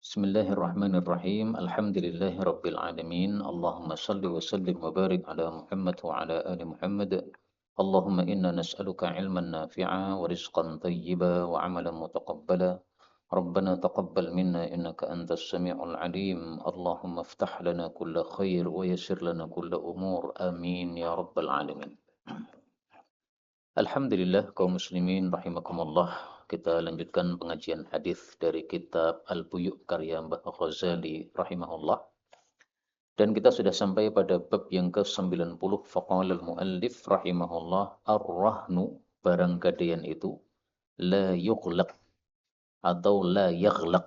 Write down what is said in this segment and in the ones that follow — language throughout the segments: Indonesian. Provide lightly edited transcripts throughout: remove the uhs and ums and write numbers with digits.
Bismillahirrahmanirrahim. Alhamdulillahi rabbil alamin. Allahumma salli wa sallim wa barik ala Muhammad wa ala ali Muhammad. Allahumma inna nas'aluka ilman nafi'a wa rizqan tayyiba wa amalan mutaqabbala. Rabbana taqabbal minna innaka antas sami'ul alim. Allahumma iftah lana kulla khair wa yassir lana kulla umur. Amin ya rabbal alamin. Alhamdulillah kaum muslimin rahimakumullah. Kita lanjutkan pengajian hadis dari kitab Al-Buyu' karya Mbah Ghazali rahimahullah. Dan kita sudah sampai pada bab yang ke-90. Faqala al-muallif rahimahullah ar-rahnu, barang gadaian itu la yughlaq atau la yaghlaq,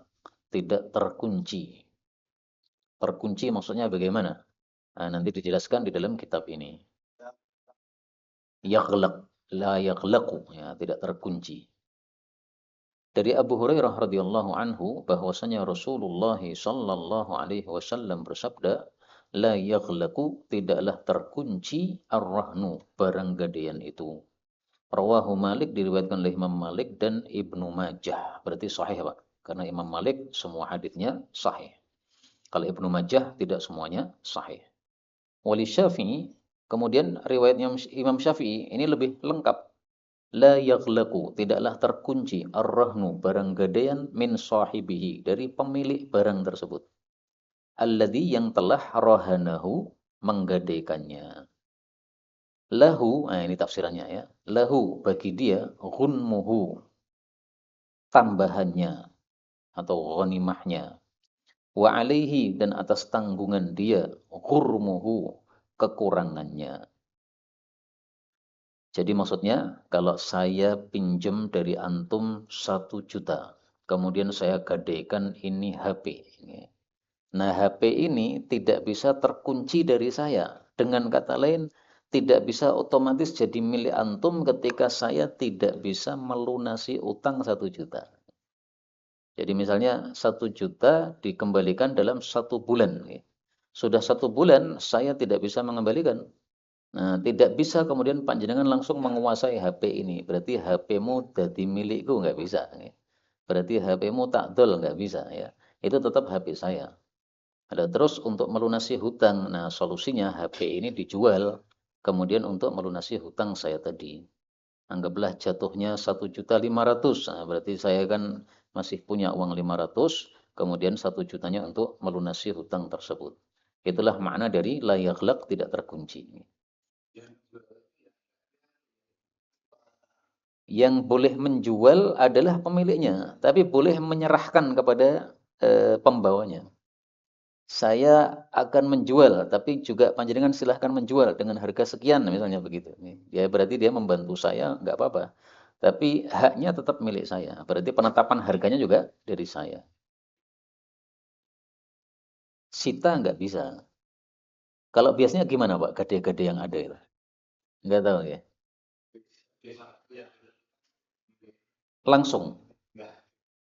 tidak terkunci. Terkunci maksudnya bagaimana? Nah, nanti dijelaskan di dalam kitab ini. Yaghlaq, la yaghlaqu, ya, tidak terkunci. Dari Abu Hurairah radhiyallahu anhu bahwasanya Rasulullah sallallahu alaihi wasallam bersabda, la yaghlaqu, tidaklah terkunci ar-rahnu, barang gadaian itu. Rawahu Malik, diriwayatkan oleh Imam Malik dan Ibnu Majah. Berarti sahih, Pak. Karena Imam Malik semua hadisnya sahih. Kalau Ibnu Majah tidak semuanya sahih. Wali Syafi'i, kemudian riwayatnya Imam Syafi'i ini lebih lengkap. La yaghlaqu, tidaklah terkunci ar-rahnu, barang gadaian min sahibihi, dari pemilik barang tersebut. Alladzi, yang telah rahanahu, menggadaikannya. Lahu, nah ini tafsirannya ya. Lahu, bagi dia, ghunmuhu, tambahannya atau ghanimahnya. Wa alaihi, dan atas tanggungan dia, ghurmuhu, kekurangannya. Jadi maksudnya, kalau saya pinjam dari antum 1 juta, kemudian saya gadaikan ini HP. Nah, HP ini tidak bisa terkunci dari saya. Dengan kata lain, tidak bisa otomatis jadi milik antum ketika saya tidak bisa melunasi utang 1 juta. Jadi misalnya 1 juta dikembalikan dalam 1 bulan. Sudah 1 bulan saya tidak bisa mengembalikan. Nah, tidak bisa kemudian panjenengan langsung menguasai HP ini. Berarti HP-mu jadi milikku, nggak bisa. Berarti HP-mu takdol, nggak bisa ya. Itu tetap HP saya. Ada terus untuk melunasi hutang. Nah, solusinya HP ini dijual. Kemudian untuk melunasi hutang saya tadi. Anggaplah jatuhnya 1.500.000. Nah, berarti saya kan masih punya uang 500. Kemudian 1 jutanya untuk melunasi hutang tersebut. Itulah makna dari la yaghlaq, tidak terkunci. Yang boleh menjual adalah pemiliknya, tapi boleh menyerahkan kepada pembawanya. Saya akan menjual, tapi juga panjenengan silahkan menjual dengan harga sekian, misalnya begitu. Ya berarti dia membantu saya, nggak apa-apa. Tapi haknya tetap milik saya. Berarti penetapan harganya juga dari saya. Sita nggak bisa. Kalau biasanya gimana, Pak? Gade-gade yang ada itu? Nggak tahu ya. Langsung,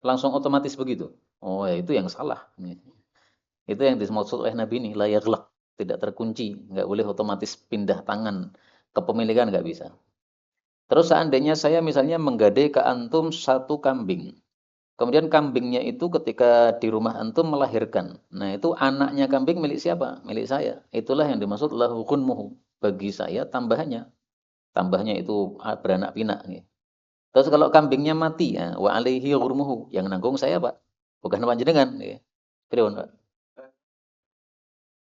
langsung otomatis begitu. Oh ya, itu yang salah. Itu yang dimaksud oleh Nabi ini, layak lak, tidak terkunci, nggak boleh otomatis pindah tangan, kepemilikan nggak bisa. Terus seandainya saya misalnya menggadai ke antum 1 kambing, kemudian kambingnya itu ketika di rumah antum melahirkan, nah itu anaknya kambing milik siapa? Milik saya. Itulah yang dimaksud lahu ghunmuhu, bagi saya tambahannya. Tambahnya itu beranak pinak. Terus kalau kambingnya mati, ya, wa alaihi ghurmuhu, yang nanggung saya, Pak, bukan panjenengan. Pripun, Pak?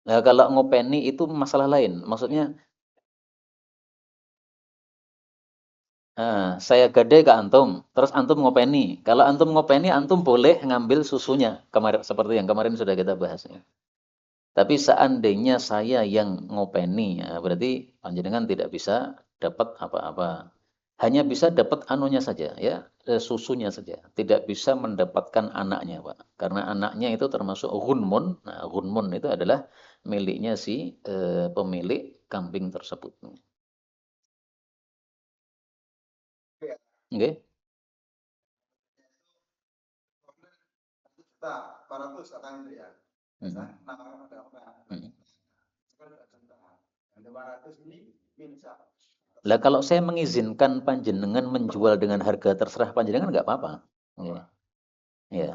Nah, kalau ngopeni itu masalah lain. Maksudnya, saya gade ke antum, terus antum ngopeni. Kalau antum ngopeni, antum boleh ngambil susunya. Kemarin seperti yang kemarin sudah kita bahas. Ya. Tapi seandainya saya yang ngopeni, ya, berarti panjenengan tidak bisa dapat apa-apa. Hanya bisa dapat anunya saja, ya, susunya saja. Tidak bisa mendapatkan anaknya, Pak. Karena anaknya itu termasuk gunmun. Nah, gunmun itu adalah miliknya si pemilik kambing tersebut. Oke. Lah kalau saya mengizinkan panjenengan menjual dengan harga terserah panjenengan nggak apa-apa. Ya. Ya.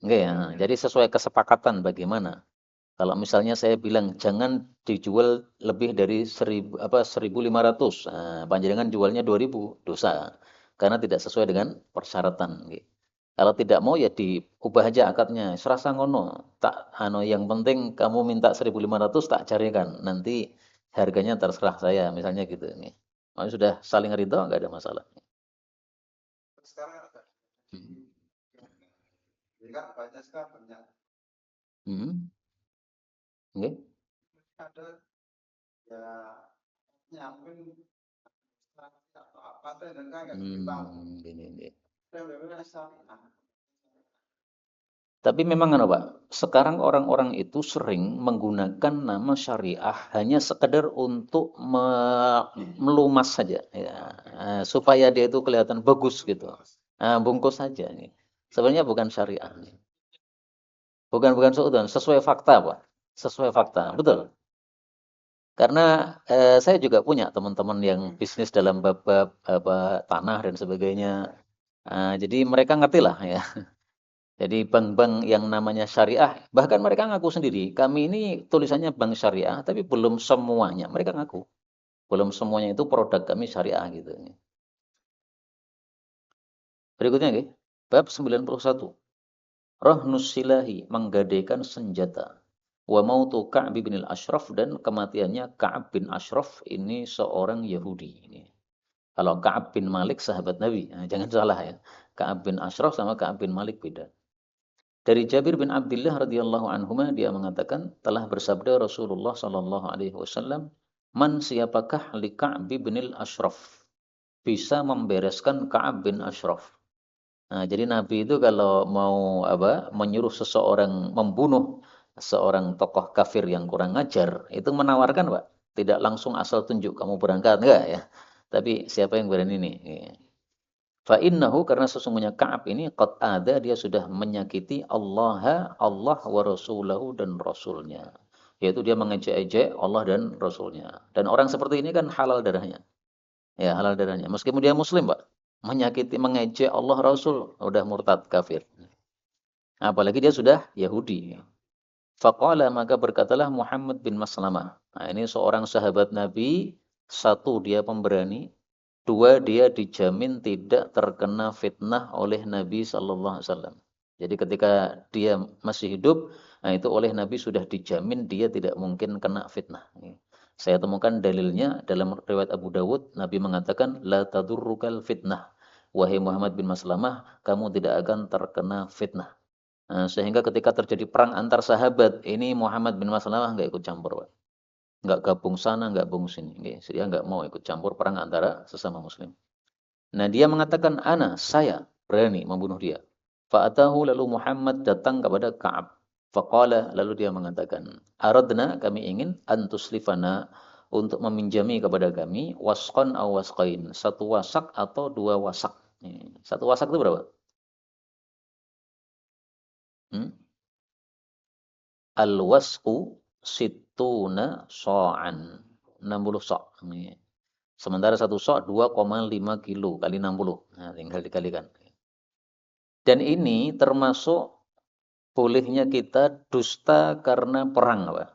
Enggak ya. Jadi sesuai kesepakatan bagaimana. Kalau misalnya saya bilang jangan dijual lebih dari 1.500, nah, panjenengan jualnya 2.000, dosa. Karena tidak sesuai dengan persyaratan. Nggih. Kalau tidak mau ya diubah aja akadnya. Serasa ngono. Tak yang penting kamu minta 1.500 tak carikan. Nanti harganya terserah saya, misalnya gitu nih. Kalau sudah saling ridho nggak ada masalah. Hmm. Hmm. Nggih. Gini, gini. Tapi memang apa, Pak? Sekarang orang-orang itu sering menggunakan nama syariah hanya sekedar untuk melumas saja, ya. Supaya dia itu kelihatan bagus gitu. Bungkus saja nih. Sebenarnya bukan syariah. Bukan seudon, sesuai fakta, Pak. Sesuai fakta, betul. Karena saya juga punya teman-teman yang bisnis dalam bab-bab apa tanah dan sebagainya. Jadi mereka ngerti lah ya. Jadi bank-bank yang namanya syariah, bahkan mereka ngaku sendiri, kami ini tulisannya bank syariah, tapi belum semuanya. Mereka ngaku, belum semuanya itu produk kami syariah gitu. Berikutnya, okay. Bab 91. Rahnus silahi, menggadaikan senjata. Wa mautu Ka'b bin al-Ashraf, dan kematiannya Ka'ab bin Ashraf ini seorang Yahudi. Ini. Kalau Ka'ab bin Malik sahabat Nabi, nah, jangan salah ya. Ka'ab bin Ashraf sama Ka'ab bin Malik beda. Dari Jabir bin Abdullah radhiyallahu anhuma dia mengatakan telah bersabda Rasulullah sallallahu alaihi wasallam, "Man siapakah li Ka'b bin al-Ashraf bisa membereskan Ka'ab bin Ashraf." Nah, jadi Nabi itu kalau mau menyuruh seseorang membunuh seorang tokoh kafir yang kurang ajar, itu menawarkan, Pak. Tidak langsung asal tunjuk kamu berangkat enggak ya. Tapi siapa yang berani nih? Fa innahu, karena sesungguhnya Ka'ab ini qad ada, dia sudah menyakiti Allah wa rasulahu, dan rasulnya. Yaitu dia mengejek-ejek Allah dan rasulnya. Dan orang seperti ini kan halal darahnya. Ya, halal darahnya. Meskipun dia muslim, Pak. Menyakiti, mengejek Allah Rasul, udah murtad kafir. Apalagi dia sudah Yahudi. Faqala, maka berkatalah Muhammad bin Maslamah. Nah, ini seorang sahabat Nabi, satu dia pemberani, dua, dia dijamin tidak terkena fitnah oleh Nabi Sallallahu Alaihi Wasallam. Jadi ketika dia masih hidup, nah itu oleh Nabi sudah dijamin dia tidak mungkin kena fitnah. Saya temukan dalilnya dalam riwayat Abu Dawud, Nabi mengatakan, La tadurrukal fitnah. Wahai Muhammad bin Maslamah, kamu tidak akan terkena fitnah. Sehingga ketika terjadi perang antar sahabat, ini Muhammad bin Maslamah nggak ikut campur, Pak. Nggak gabung sana, nggak gabung sini. Dia nggak mau ikut campur perang antara sesama muslim. Nah, dia mengatakan, saya berani membunuh dia. Fa'atahu, lalu Muhammad datang kepada Ka'ab. Faqala, lalu dia mengatakan, aradna, kami ingin, antuslifana, untuk meminjami kepada kami, wasqan aw wasqain, satu wasak atau dua wasak. Satu wasak itu berapa? Hmm? Al-wasqu situna so'an. 60 so'. Sementara satu so' 2,5 kilo kali 60. Nah, tinggal dikalikan. Dan ini termasuk bolehnya kita dusta karena perang, Pak.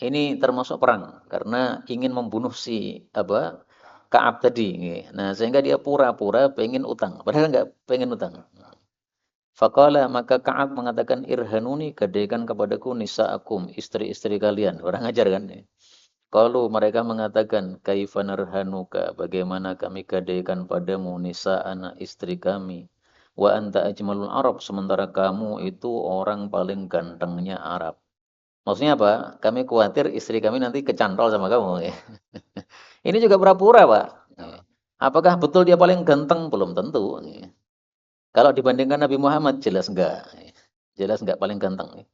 Ini termasuk perang karena ingin membunuh si Ka'ab tadi. Nah, sehingga dia pura-pura pengen utang, padahal nggak pengen utang. Faqala, maka Ka'ab mengatakan, irhanuni, gadaikan kepadaku nisa'akum, istri-istri kalian. Orang ajar kan? Kalau mereka mengatakan, kaifa narhanuka, bagaimana kami gadaikan padamu nisa'ana, istri kami. Wa anta ajmalul Arab, sementara kamu itu orang paling gantengnya Arab. Maksudnya apa? Kami khawatir istri kami nanti kecantol sama kamu. Ya. Ini juga pura-pura, Pak. Apakah betul dia paling ganteng? Belum tentu. Kalau dibandingkan Nabi Muhammad, jelas enggak. Jelas enggak paling ganteng.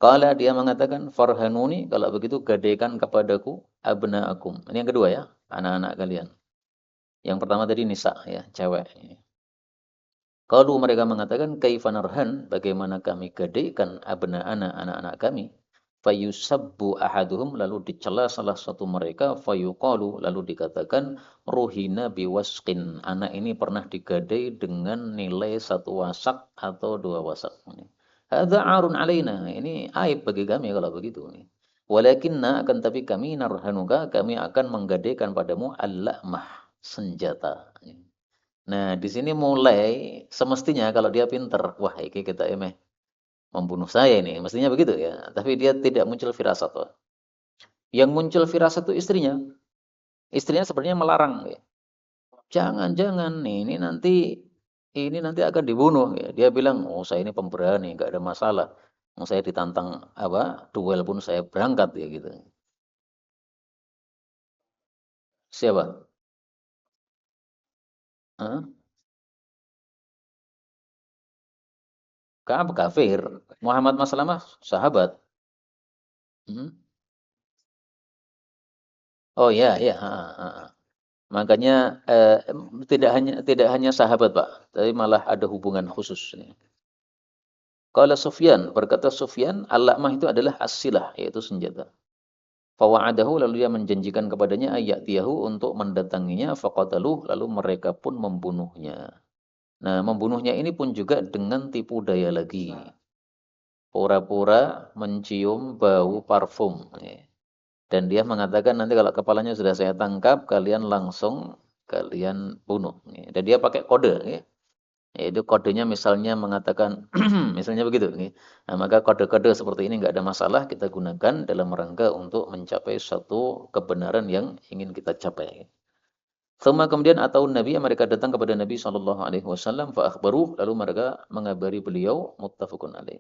Kalau dia mengatakan, farhanuni, kalau begitu gadaikan kepadaku abna'akum. Ini yang kedua ya, anak-anak kalian. Yang pertama tadi nisa, ya, cewek. Kalau mereka mengatakan, kaifanarhan, bagaimana kami gadaikan abna'ana, anak-anak kami. Fayusabbu ahaduhum, lalu dicela salah satu mereka. Fayuqalu, lalu dikatakan, ruhina biwasqin. Anak ini pernah digadai dengan nilai satu wasak atau dua wasak. Hadza 'arun 'alaina. Ini aib bagi kami kalau begitu nih. Walakinna akan tapi kami narhanuka, kami akan menggadaikan padamu al-la'mah, senjata. Nah, di sini mulai semestinya kalau dia pinter, wah iki kita emeh membunuh saya ini, mestinya begitu ya. Tapi dia tidak muncul firasat. Wah. Yang muncul firasat itu istrinya. Istrinya sebenarnya melarang ya. Jangan, jangan nih, ini nanti akan dibunuh ya. Dia bilang, "Oh, saya ini pemberani, nggak ada masalah. Mau saya ditantang apa, duel pun saya berangkat ya gitu." Siapa? Hah? Ka'ab kafir. Muhammad Maslamah sahabat. Hmm. Oh ya, ya. Ha, ha, ha. Makanya tidak hanya sahabat, Pak, tapi malah ada hubungan khusus. Kalau Sufyan, berkata Sufyan, al-la'mah itu adalah as-silah, yaitu senjata. Fawa'adahu lalu dia menjanjikan kepadanya ayatiyahu untuk mendatanginya faqataluh lalu mereka pun membunuhnya. Nah, membunuhnya ini pun juga dengan tipu daya lagi. Pura-pura mencium bau parfum. Ya. Dan dia mengatakan nanti kalau kepalanya sudah saya tangkap, kalian bunuh. Ya. Dan dia pakai kode. Ya. Yaitu kodenya misalnya mengatakan, misalnya begitu. Ya. Nah, maka kode-kode seperti ini nggak ada masalah, kita gunakan dalam rangka untuk mencapai suatu kebenaran yang ingin kita capai. Thumma kemudian atau Nabi mereka datang kepada Nabi Shallallahu Alaihi Wasallam fa akhbaruh lalu mereka mengabari beliau muttafaqun alaih.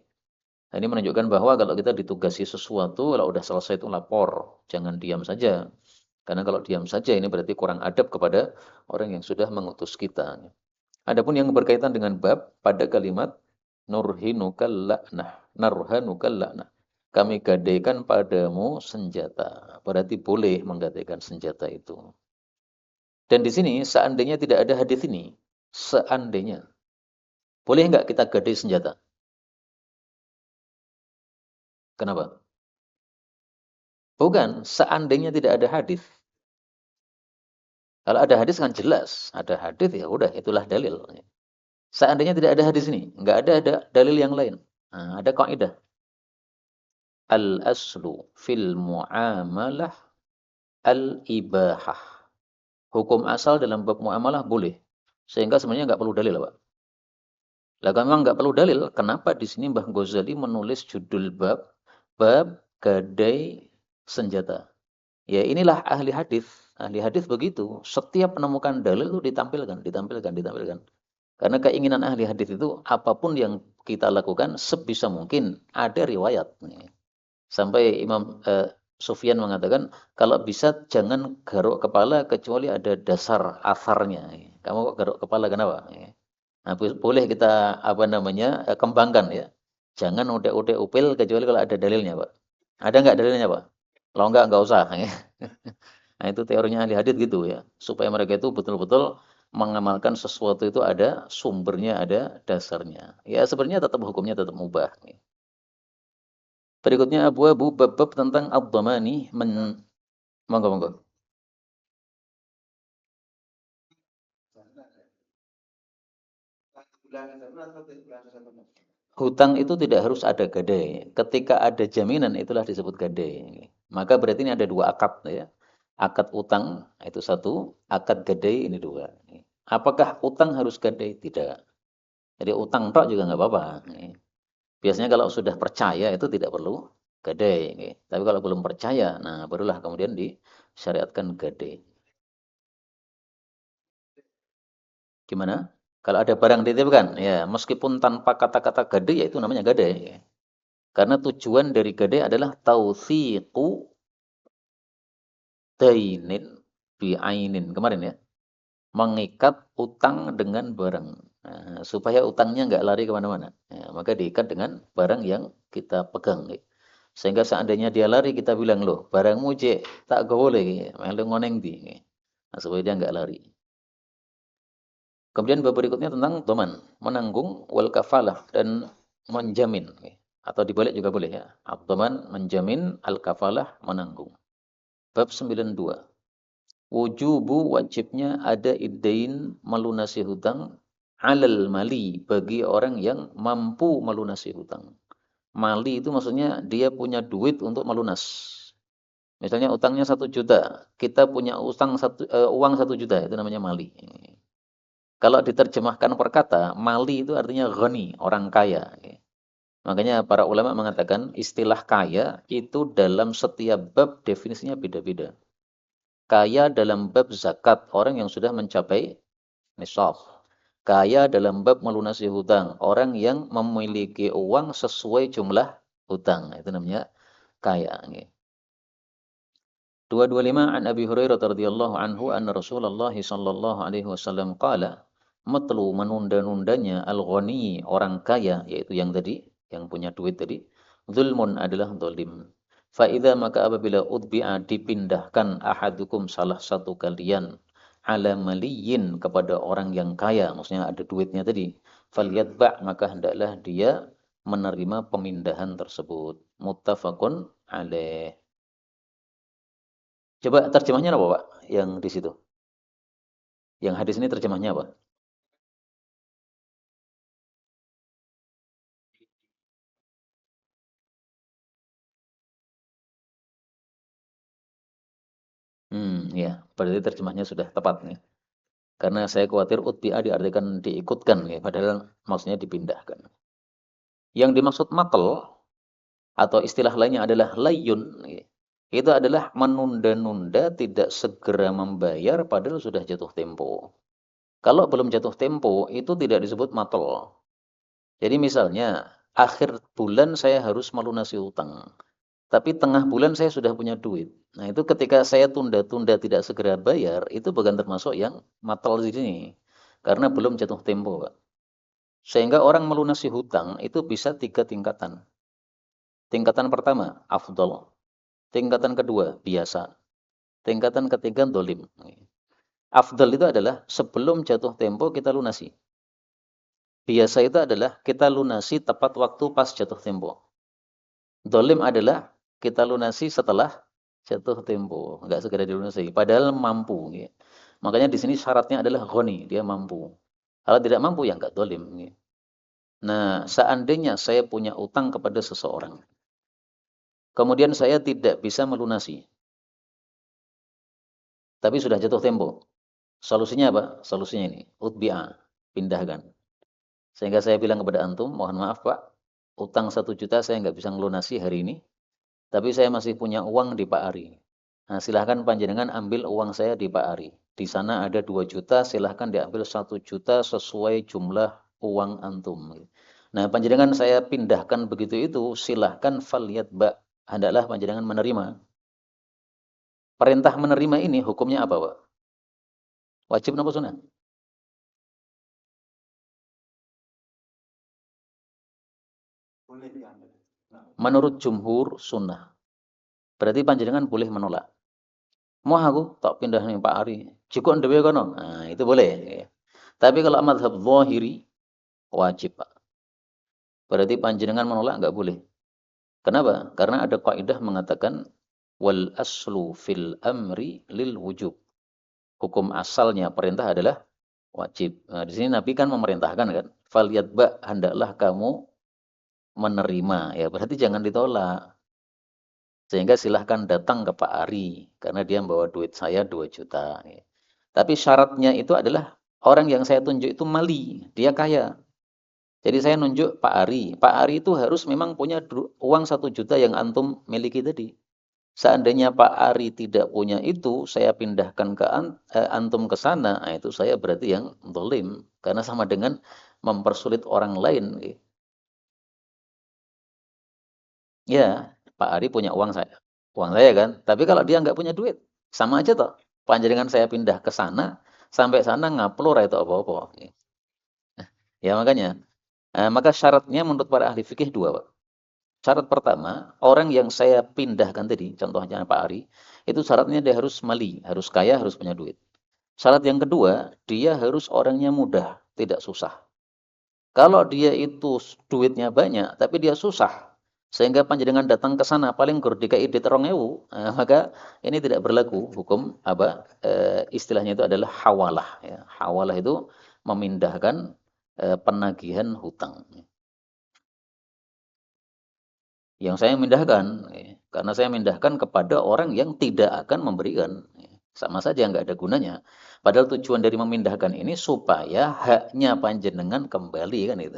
Nah, ini menunjukkan bahwa kalau kita ditugasi sesuatu, kalau udah selesai itu lapor, jangan diam saja. Karena kalau diam saja ini berarti kurang adab kepada orang yang sudah mengutus kita. Adapun yang berkaitan dengan bab pada kalimat nurhinukal la'nah, narhanukal la'nah. Kami gadaikan padamu senjata. Berarti boleh menggadaikan senjata itu. Dan di sini seandainya tidak ada hadis ini, seandainya, boleh nggak kita gadai senjata? Kenapa? Bukan, seandainya tidak ada hadis. Kalau ada hadis kan jelas, ada hadis ya udah itulah dalil. Seandainya tidak ada hadis ini, nggak ada dalil yang lain. Nah, ada kaidah al-aslu fil muamalah al-ibahah. Hukum asal dalam bab muamalah boleh. Sehingga sebenarnya nggak perlu dalil, Pak. Lah kalau memang nggak perlu dalil, kenapa di sini Mbah Ghazali menulis judul bab gadai senjata? Ya inilah ahli hadis. Ahli hadis begitu. Setiap menemukan dalil itu ditampilkan. Karena keinginan ahli hadis itu apapun yang kita lakukan sebisa mungkin ada riwayat. Sampai Imam Sufyan mengatakan kalau bisa jangan garuk kepala kecuali ada dasar asarnya. Kamu kok garuk kepala kenapa? Nah, boleh kita apa namanya kembangkan ya. Jangan udah upil kecuali kalau ada dalilnya, Pak. Ada nggak dalilnya, Pak? Kalau nggak usah. Ya. Nah, itu teorinya ahli hadis gitu ya. Supaya mereka itu betul-betul mengamalkan sesuatu itu ada sumbernya, ada dasarnya. Ya sebenarnya tetap hukumnya tetap mubah. Ya. Berikutnya abu bab tentang ad-dhamani monggo monggo. Hutang itu tidak harus ada gadai. Ketika ada jaminan itulah disebut gadai. Maka berarti ini ada dua akad ya. Akad utang itu satu, akad gadai ini dua. Apakah utang harus gadai? Tidak. Jadi utang tok juga nggak apa-apa. Biasanya kalau sudah percaya itu tidak perlu gadai. Tapi kalau belum percaya, nah barulah kemudian disyariatkan gadai. Gimana? Kalau ada barang dititipkan, ya meskipun tanpa kata-kata gadai, ya itu namanya gadai. Karena tujuan dari gadai adalah tausiqu dainin bi'ainin. Kemarin ya, mengikat utang dengan barang. Nah, supaya utangnya nggak lari kemana-mana. Ya, maka diikat dengan barang yang kita pegang. Ya. Sehingga seandainya dia lari, kita bilang, loh, barangmu cek, tak boleh. Melu ngoneng di. Nah, supaya dia nggak lari. Kemudian bab berikutnya tentang doman, menanggung wal kafalah dan menjamin. Atau dibalik juga boleh ya. Abdoman menjamin al kafalah menanggung. Bab 92. Wujubu wajibnya ada iddain melunasi hutang 'alal mali bagi orang yang mampu melunasi hutang. Mali itu maksudnya dia punya duit untuk melunas. Misalnya utangnya 1 juta, kita punya uang 1 juta, itu namanya mali. Kalau diterjemahkan per kata, mali itu artinya ghani, orang kaya. Makanya para ulama mengatakan istilah kaya itu dalam setiap bab definisinya beda-beda. Kaya dalam bab zakat, orang yang sudah mencapai nisab. Kaya dalam bab melunasi hutang, orang yang memiliki uang sesuai jumlah hutang. Itu namanya kaya. 225 an Abi Hurairah radhiyallahu anhu anna Rasulullah sallallahu alaihi wasallam qala matlu menunda-nundanya al-ghani orang kaya yaitu yang tadi yang punya duit tadi zulmun adalah zalim fa idza maka apabila udbi'a dipindahkan ahadukum salah satu kalian ala maliyin kepada orang yang kaya maksudnya ada duitnya tadi falyatba maka hendaklah dia menerima pemindahan tersebut muttafaqun alaih. Coba terjemahnya apa, Pak? Yang di situ. Yang hadis ini terjemahnya apa? Ya, berarti terjemahnya sudah tepat nih. Karena saya khawatir utbi'a diartikan diikutkan ya, padahal maksudnya dipindahkan. Yang dimaksud matel atau istilah lainnya adalah layun ya. Itu adalah menunda-nunda tidak segera membayar padahal sudah jatuh tempo. Kalau belum jatuh tempo itu tidak disebut matel. Jadi misalnya akhir bulan saya harus melunasi utang. Tapi tengah bulan saya sudah punya duit. Nah, itu ketika saya tunda-tunda tidak segera bayar, itu bukan termasuk yang matal di sini. Karena belum jatuh tempo, Pak. Sehingga orang melunasi hutang itu bisa 3 tingkatan. Tingkatan pertama, afdol. Tingkatan kedua, biasa. Tingkatan ketiga, dolim. Afdol itu adalah sebelum jatuh tempo kita lunasi. Biasa itu adalah kita lunasi tepat waktu pas jatuh tempo. Dolim adalah kita lunasi setelah jatuh tempo, nggak segera dilunasi. Padahal mampu. Ya. Makanya di sini syaratnya adalah ghani, dia mampu. Kalau tidak mampu ya nggak dolim. Ya. Nah, seandainya saya punya utang kepada seseorang, kemudian saya tidak bisa melunasi, tapi sudah jatuh tempo. Solusinya apa? Solusinya ini, utbi'a, pindahkan. Sehingga saya bilang kepada antum, mohon maaf Pak, utang 1 juta saya nggak bisa melunasi hari ini, tapi saya masih punya uang di Pak Ari. Nah, silahkan panjenengan ambil uang saya di Pak Ari. Di sana ada 2 juta, silahkan diambil 1 juta sesuai jumlah uang antum. Nah, panjenengan saya pindahkan begitu itu, silahkan faliyat ba. Hendaklah panjenengan menerima. Perintah menerima ini hukumnya apa, Pak? Wajib apa sunnah? Menurut jumhur sunnah. Berarti panjenengan boleh menolak. Mau aku tak pindah nih Pak Ari. Cukup ndewe kono. Nah, itu boleh. Tapi kalau madhab zahiri wajib, Pak. Berarti panjenengan menolak nggak boleh. Kenapa? Karena ada kaidah mengatakan wal aslu fil amri lil wujub. Hukum asalnya perintah adalah wajib. Nah, di sini Nabi kan memerintahkan kan, falyatba hendaklah kamu menerima. Ya, berarti jangan ditolak. Sehingga silahkan datang ke Pak Ari karena dia membawa duit saya 2 juta. Ya. Tapi syaratnya itu adalah orang yang saya tunjuk itu mali, dia kaya. Jadi saya nunjuk Pak Ari. Pak Ari itu harus memang punya uang 1 juta yang antum miliki tadi. Seandainya Pak Ari tidak punya itu, saya pindahkan ke antum ke sana, nah itu saya berarti yang zalim. Karena sama dengan mempersulit orang lain. Ya, Pak Ari punya uang saya. Uang saya kan. Tapi kalau dia nggak punya duit, sama aja toh. Panjenengan saya pindah ke sana, sampai sana ngaplor itu apa-apa. Ya makanya. Maka syaratnya menurut para ahli fikih dua, Pak. Syarat pertama, orang yang saya pindahkan tadi, contohnya Pak Ari, itu syaratnya dia harus mali, harus kaya, harus punya duit. Syarat yang kedua, dia harus orangnya mudah, tidak susah. Kalau dia itu duitnya banyak, tapi dia susah, sehingga panjenengan datang ke sana paling gur DKI duit 2.000, maka ini tidak berlaku hukum apa istilahnya itu adalah hawalah. Ya. Hawalah itu memindahkan penagihan hutang. Yang saya mindahkan, karena saya mindahkan kepada orang yang tidak akan memberikan. Sama saja nggak ada gunanya. Padahal tujuan dari memindahkan ini supaya haknya panjenengan kembali kan itu.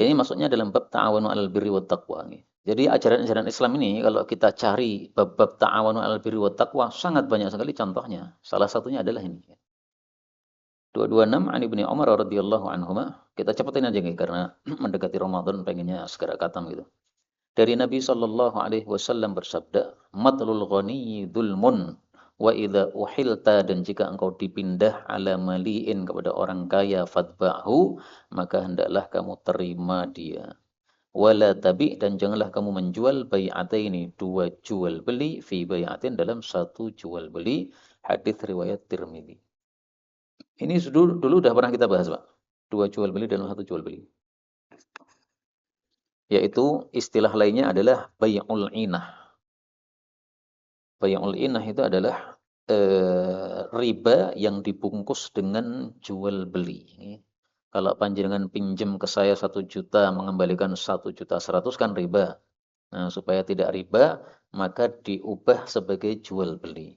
Ini maksudnya dalam bab ta'awunu 'alal birri wat taqwa. Jadi ajaran-ajaran Islam ini kalau kita cari bab-bab ta'awunu 'alal birri wat taqwa sangat banyak sekali contohnya. Salah satunya adalah ini. 226 an Ibnu Umar radhiyallahu anhuma. Kita cepetin aja nih karena mendekati Ramadan pengennya segera khatam gitu. Dari Nabi Shallallahu Alaihi Wasallam bersabda, "Matlul ghani dzulmun, wa idza uhilta dan jika engkau dipindah ala maliin kepada orang kaya fatba'hu, maka hendaklah kamu terima dia. Wala tabi dan janganlah kamu menjual bai'ataini dua jual beli fi bai'atin dalam satu jual beli." Hadis riwayat Tirmidzi. Ini dulu udah pernah kita bahas, Pak. Dua jual beli dalam satu jual beli. Yaitu istilah lainnya adalah bai'ul inah. Bai'ul inah itu adalah riba yang dibungkus dengan jual beli. Kalau panjenengan pinjam ke saya 1 juta mengembalikan 1.100.000 kan riba. Nah, supaya tidak riba maka diubah sebagai jual beli.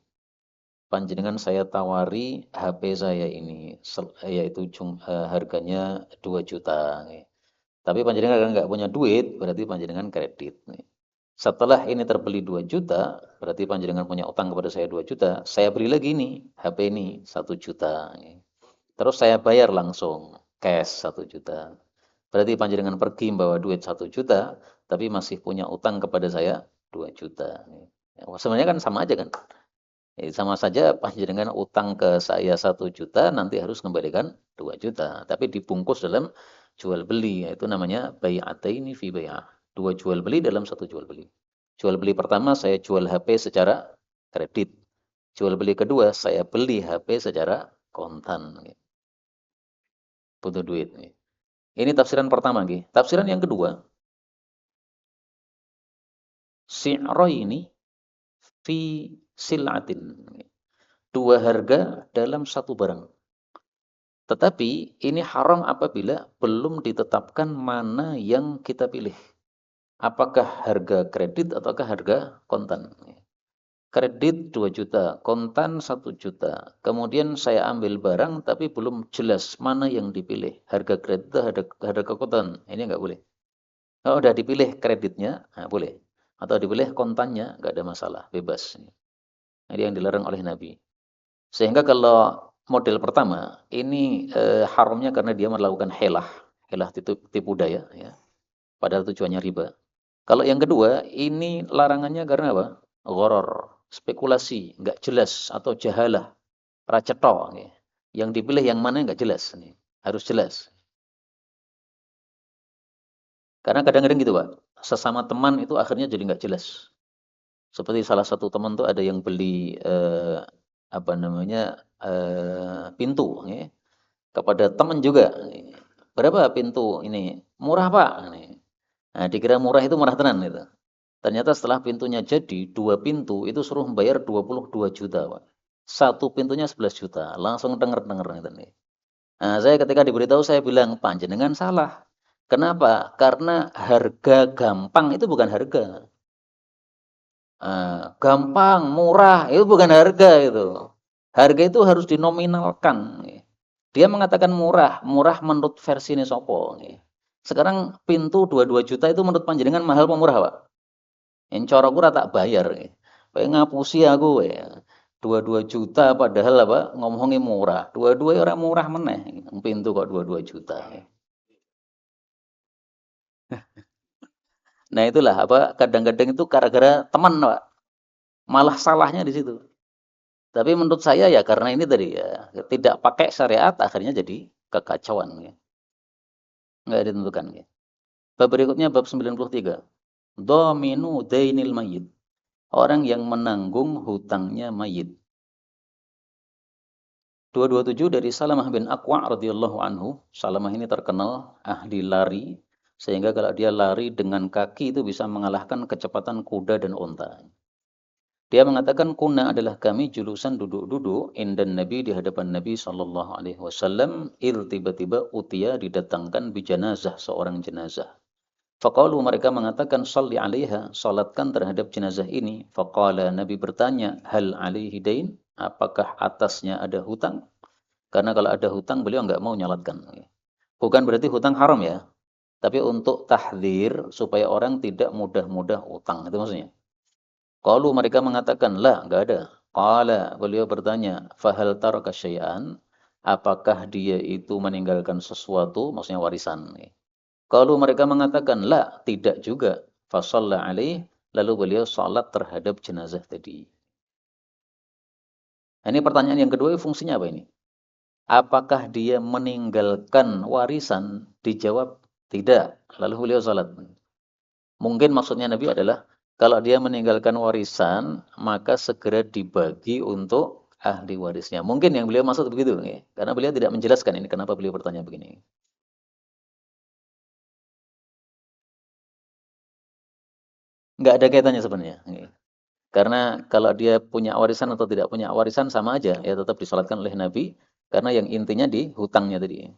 Panjenengan saya tawari HP saya ini yaitu harganya 2 juta. Tapi panjenengan nggak punya duit, berarti panjenengan kredit. Setelah ini terbeli 2 juta, berarti panjenengan punya utang kepada saya 2 juta, saya beli lagi nih HP ini 1 juta. Terus saya bayar langsung cash 1 juta. Berarti panjenengan pergi membawa duit 1 juta, tapi masih punya utang kepada saya 2 juta. Sebenarnya kan sama aja kan? Sama saja panjenengan utang ke saya 1 juta, nanti harus kembalikan 2 juta. Tapi dibungkus dalam jual beli, yaitu namanya bai'ataini fi bai'ah. Dua jual beli dalam satu jual beli. Jual beli pertama saya jual HP secara kredit. Jual beli kedua saya beli HP secara kontan. Butuh duit. Ini tafsiran pertama. Tafsiran yang kedua. Si'raini fi sil'atin. Dua harga dalam satu barang. Tetapi ini haram apabila belum ditetapkan mana yang kita pilih. Apakah harga kredit ataukah harga kontan. Kredit 2 juta, kontan 1 juta. Kemudian saya ambil barang tapi belum jelas mana yang dipilih. Harga kredit atau harga kontan. Ini enggak boleh. Kalau udah dipilih kreditnya, nah boleh. Atau dipilih kontannya, enggak ada masalah, bebas. Ini yang dilarang oleh Nabi. Sehingga kalau model pertama, ini haramnya karena dia melakukan helah tipu daya. Ya. Padahal tujuannya riba. Kalau yang kedua, ini larangannya karena apa? Gharar, spekulasi, nggak jelas atau jahalah, racetho. Ya. Yang dipilih yang mana nggak jelas. Nih. Harus jelas. Karena kadang-kadang gitu Pak, sesama teman itu akhirnya jadi nggak jelas. Seperti salah satu teman tuh ada yang beli pintu ya, kepada teman juga. Berapa pintu ini? Murah Pak. Nah, dikira murah itu murah tenan itu. Ternyata setelah pintunya jadi, 2 pintu itu suruh membayar 22 juta Pak. Satu pintunya 11 juta. Langsung denger-denger gitu nih. Nah, saya ketika diberitahu saya bilang, panjenengan salah. Kenapa? Karena harga gampang itu bukan harga. Gampang, murah, itu bukan harga itu. Harga itu harus dinominalkan. Dia mengatakan murah, murah menurut versi ini sopo. Sekarang pintu 22 juta itu menurut panjenengan mahal apa murah, Pak? Yang coroku tak bayar. Kayak ngapusi aku ya. 22 juta padahal apa ngomongin murah. 22 orang murah meneh. Pintu kok 22 juta. Nah itulah apa kadang-kadang itu gara-gara teman, Pak. Malah salahnya di situ. Tapi menurut saya ya karena ini tadi ya tidak pakai syariat akhirnya jadi kekacauan ya. Enggak ditentukan ya. Bab berikutnya bab 93. Dhaminu dainil mayyit. Orang yang menanggung hutangnya mayit. 227 dari Salamah bin Aqwa radhiyallahu anhu. Salamah ini terkenal ahli lari sehingga kalau dia lari dengan kaki itu bisa mengalahkan kecepatan kuda dan unta. Dia mengatakan kuna adalah kami julusan duduk-duduk indan Nabi di hadapan Nabi sallallahu alaihi wasallam tiba-tiba utia didatangkan bijanazah seorang jenazah. Faqalu mereka mengatakan shalli 'alaiha, salatkan terhadap jenazah ini. Faqala Nabi bertanya, hal 'alaihi dain? Apakah atasnya ada hutang? Karena kalau ada hutang beliau enggak mau nyalatkan. Bukan berarti hutang haram ya, tapi untuk tahdzir supaya orang tidak mudah-mudah utang, itu maksudnya. Qalu mereka mengatakan, la, enggak ada. Qala beliau bertanya, fahal taraka syai'an? Apakah dia itu meninggalkan sesuatu, maksudnya warisan. Kalau mereka mengatakan, la, tidak juga. Fasalla alaih, lalu beliau salat terhadap jenazah tadi. Ini pertanyaan yang kedua, fungsinya apa ini? Apakah dia meninggalkan warisan? Dijawab, tidak. Lalu beliau salat. Mungkin maksudnya Nabi adalah, kalau dia meninggalkan warisan, maka segera dibagi untuk ahli warisnya. Mungkin yang beliau maksud begitu. Ya. Karena beliau tidak menjelaskan ini, kenapa beliau bertanya begini. Nggak ada kaitannya sebenarnya. Ya. Karena kalau dia punya warisan atau tidak punya warisan sama aja, ya tetap disolatkan oleh Nabi. Karena yang intinya di hutangnya tadi.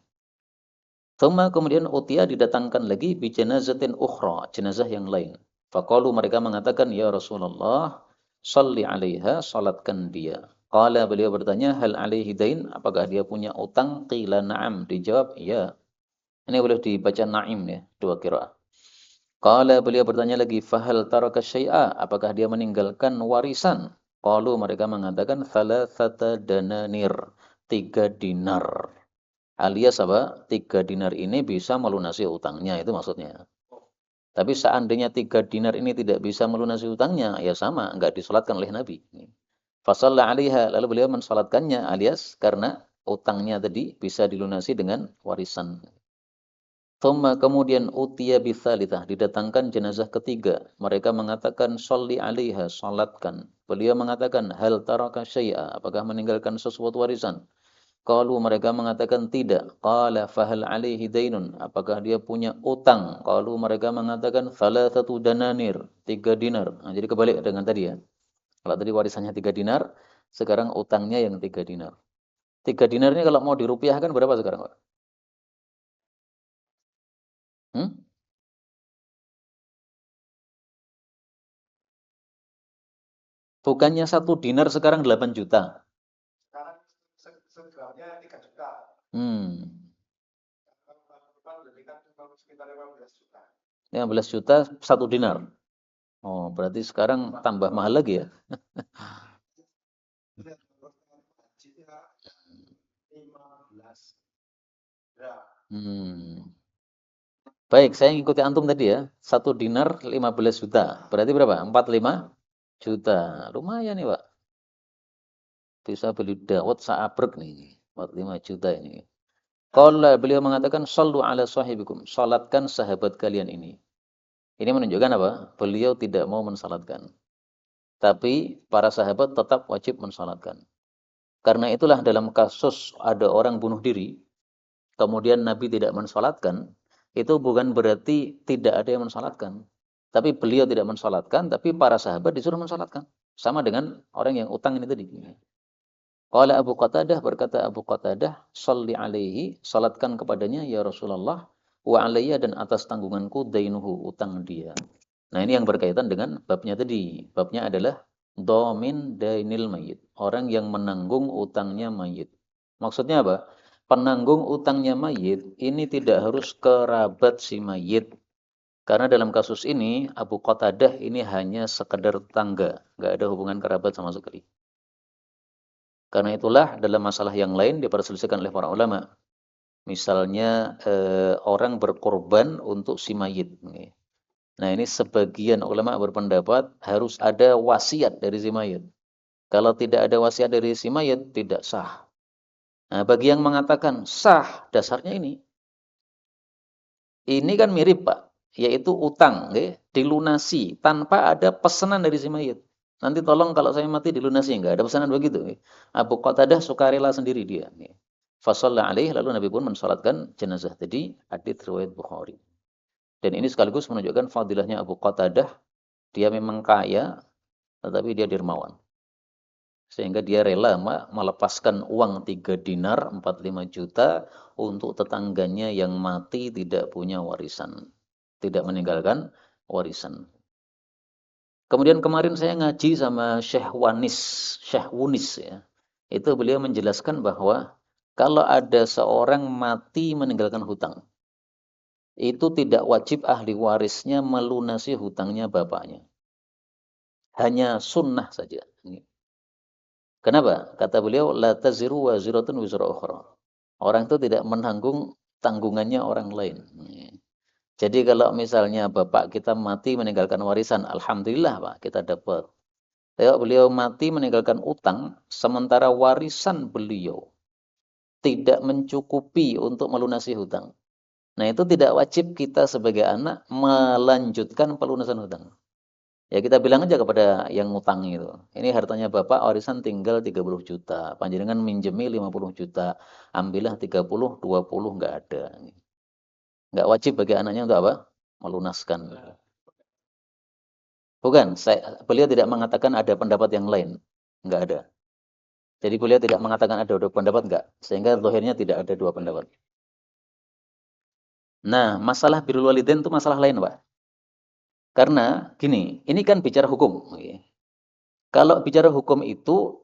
Thumma kemudian utia didatangkan lagi bi janazatin ukhra, jenazah yang lain. Faqalu mereka mengatakan, ya Rasulullah, salli 'alaiha, salatkan dia. Qala beliau bertanya, hal 'alaihi dain? Apakah dia punya utang? Qila na'am, dijawab iya. Ini boleh dibaca na'im ya, dua qiraah. Qala beliau bertanya lagi, fahal taraka syai'a? Apakah dia meninggalkan warisan? Qalu mereka mengatakan, thalathata dananir, 3 dinar. Alias apa? 3 dinar ini bisa melunasi utangnya, itu maksudnya. Tapi seandainya 3 dinar ini tidak bisa melunasi utangnya, ya sama, enggak disolatkan oleh Nabi. Fasalla 'alaiha, lalu beliau mensolatkannya, alias karena utangnya tadi bisa dilunasi dengan warisan. Thumma kemudian utiya bitsalitsah, didatangkan jenazah ketiga. Mereka mengatakan sholli 'alaiha, salatkan. Beliau mengatakan hal taraka syai'a, apakah meninggalkan sesuatu warisan? Qalu mereka mengatakan tidak. Qala fahal 'alaihi dainun, apakah dia punya utang? Qalu mereka mengatakan thalathatu dananir, 3 dinar. Nah, jadi kebalik dengan tadi ya. Kalau tadi warisannya 3 dinar, sekarang utangnya yang 3 dinar. 3 dinar ini kalau mau dirupiahkan berapa sekarang, Pak? Hmm? Bukannya 1 dinar sekarang 8 juta. Sekarang segramnya 3 juta. Hmm. 15 juta 1 dinar. Oh, berarti sekarang tambah mahal lagi ya? Hmm. Baik, saya ngikuti antum tadi ya. 1 dinar 15 juta. Berarti berapa? 45 juta. Lumayan nih, Pak. Bisa beli dawet seabrek nih. 45 juta ini. Qala beliau mengatakan sallu ala sahibikum. Salatkan sahabat kalian ini. Ini menunjukkan apa? Beliau tidak mau mensalatkan. Tapi para sahabat tetap wajib mensalatkan. Karena itulah dalam kasus ada orang bunuh diri, kemudian Nabi tidak mensalatkan, itu bukan berarti tidak ada yang mensalatkan. Tapi beliau tidak mensalatkan, tapi para sahabat disuruh mensalatkan. Sama dengan orang yang utang ini tadi. Qala Abu Qatadah, berkata Abu Qatadah, "Shalli alaihi, salatkan kepadanya ya Rasulullah, wa alayya, dan atas tanggunganku dainuhu, utang dia." Nah, ini yang berkaitan dengan babnya tadi. Babnya adalah dhamin dainil mayit, orang yang menanggung utangnya mayit. Maksudnya apa? Penanggung utangnya mayit ini tidak harus kerabat si mayit. Karena dalam kasus ini Abu Qatadah ini hanya sekedar tetangga, nggak ada hubungan kerabat sama sekali. Karena itulah dalam masalah yang lain diperselisihkan oleh para ulama. Misalnya orang berkorban untuk si mayit. Nah, ini sebagian ulama berpendapat harus ada wasiat dari si mayit. Kalau tidak ada wasiat dari si mayit, tidak sah. Nah, bagi yang mengatakan sah, dasarnya ini. Ini kan mirip, Pak. Yaitu utang, dilunasi tanpa ada pesanan dari si mayit. Nanti tolong kalau saya mati dilunasi, enggak ada pesanan begitu. Abu Qatadah sukarela sendiri dia. Fasalla alaih, lalu Nabi pun mensalatkan jenazah tadi, hadits riwayat Bukhari. Dan ini sekaligus menunjukkan fadilahnya Abu Qatadah. Dia memang kaya, tetapi dia dermawan. Sehingga dia rela melepaskan uang 3 dinar, 45 juta untuk tetangganya yang mati tidak punya warisan. Tidak meninggalkan warisan. Kemudian kemarin saya ngaji sama Syekh Wunis ya. Itu beliau menjelaskan bahwa kalau ada seorang mati meninggalkan hutang, itu tidak wajib ahli warisnya melunasi hutangnya bapaknya. Hanya sunnah saja. Kenapa? Kata beliau, la taziru waziratun wizra ukhra. Orang itu tidak menanggung tanggungannya orang lain. Jadi kalau misalnya bapak kita mati meninggalkan warisan, alhamdulillah Pak, kita dapat. Kalau beliau mati meninggalkan utang, sementara warisan beliau tidak mencukupi untuk melunasi hutang. Nah, itu tidak wajib kita sebagai anak melanjutkan pelunasan hutang. Ya kita bilang aja kepada yang ngutang itu. Ini hartanya Bapak warisan tinggal 30 juta. Panjenengan minjemi 50 juta. Ambillah 30, 20 enggak ada. Enggak wajib bagi anaknya untuk apa? Melunaskan. Bukan, beliau tidak mengatakan ada pendapat yang lain. Enggak ada. Jadi beliau tidak mengatakan ada dua pendapat enggak. Sehingga zahirnya tidak ada dua pendapat. Nah, masalah birrul walidain itu masalah lain, Pak. Karena gini, ini kan bicara hukum. Kalau bicara hukum itu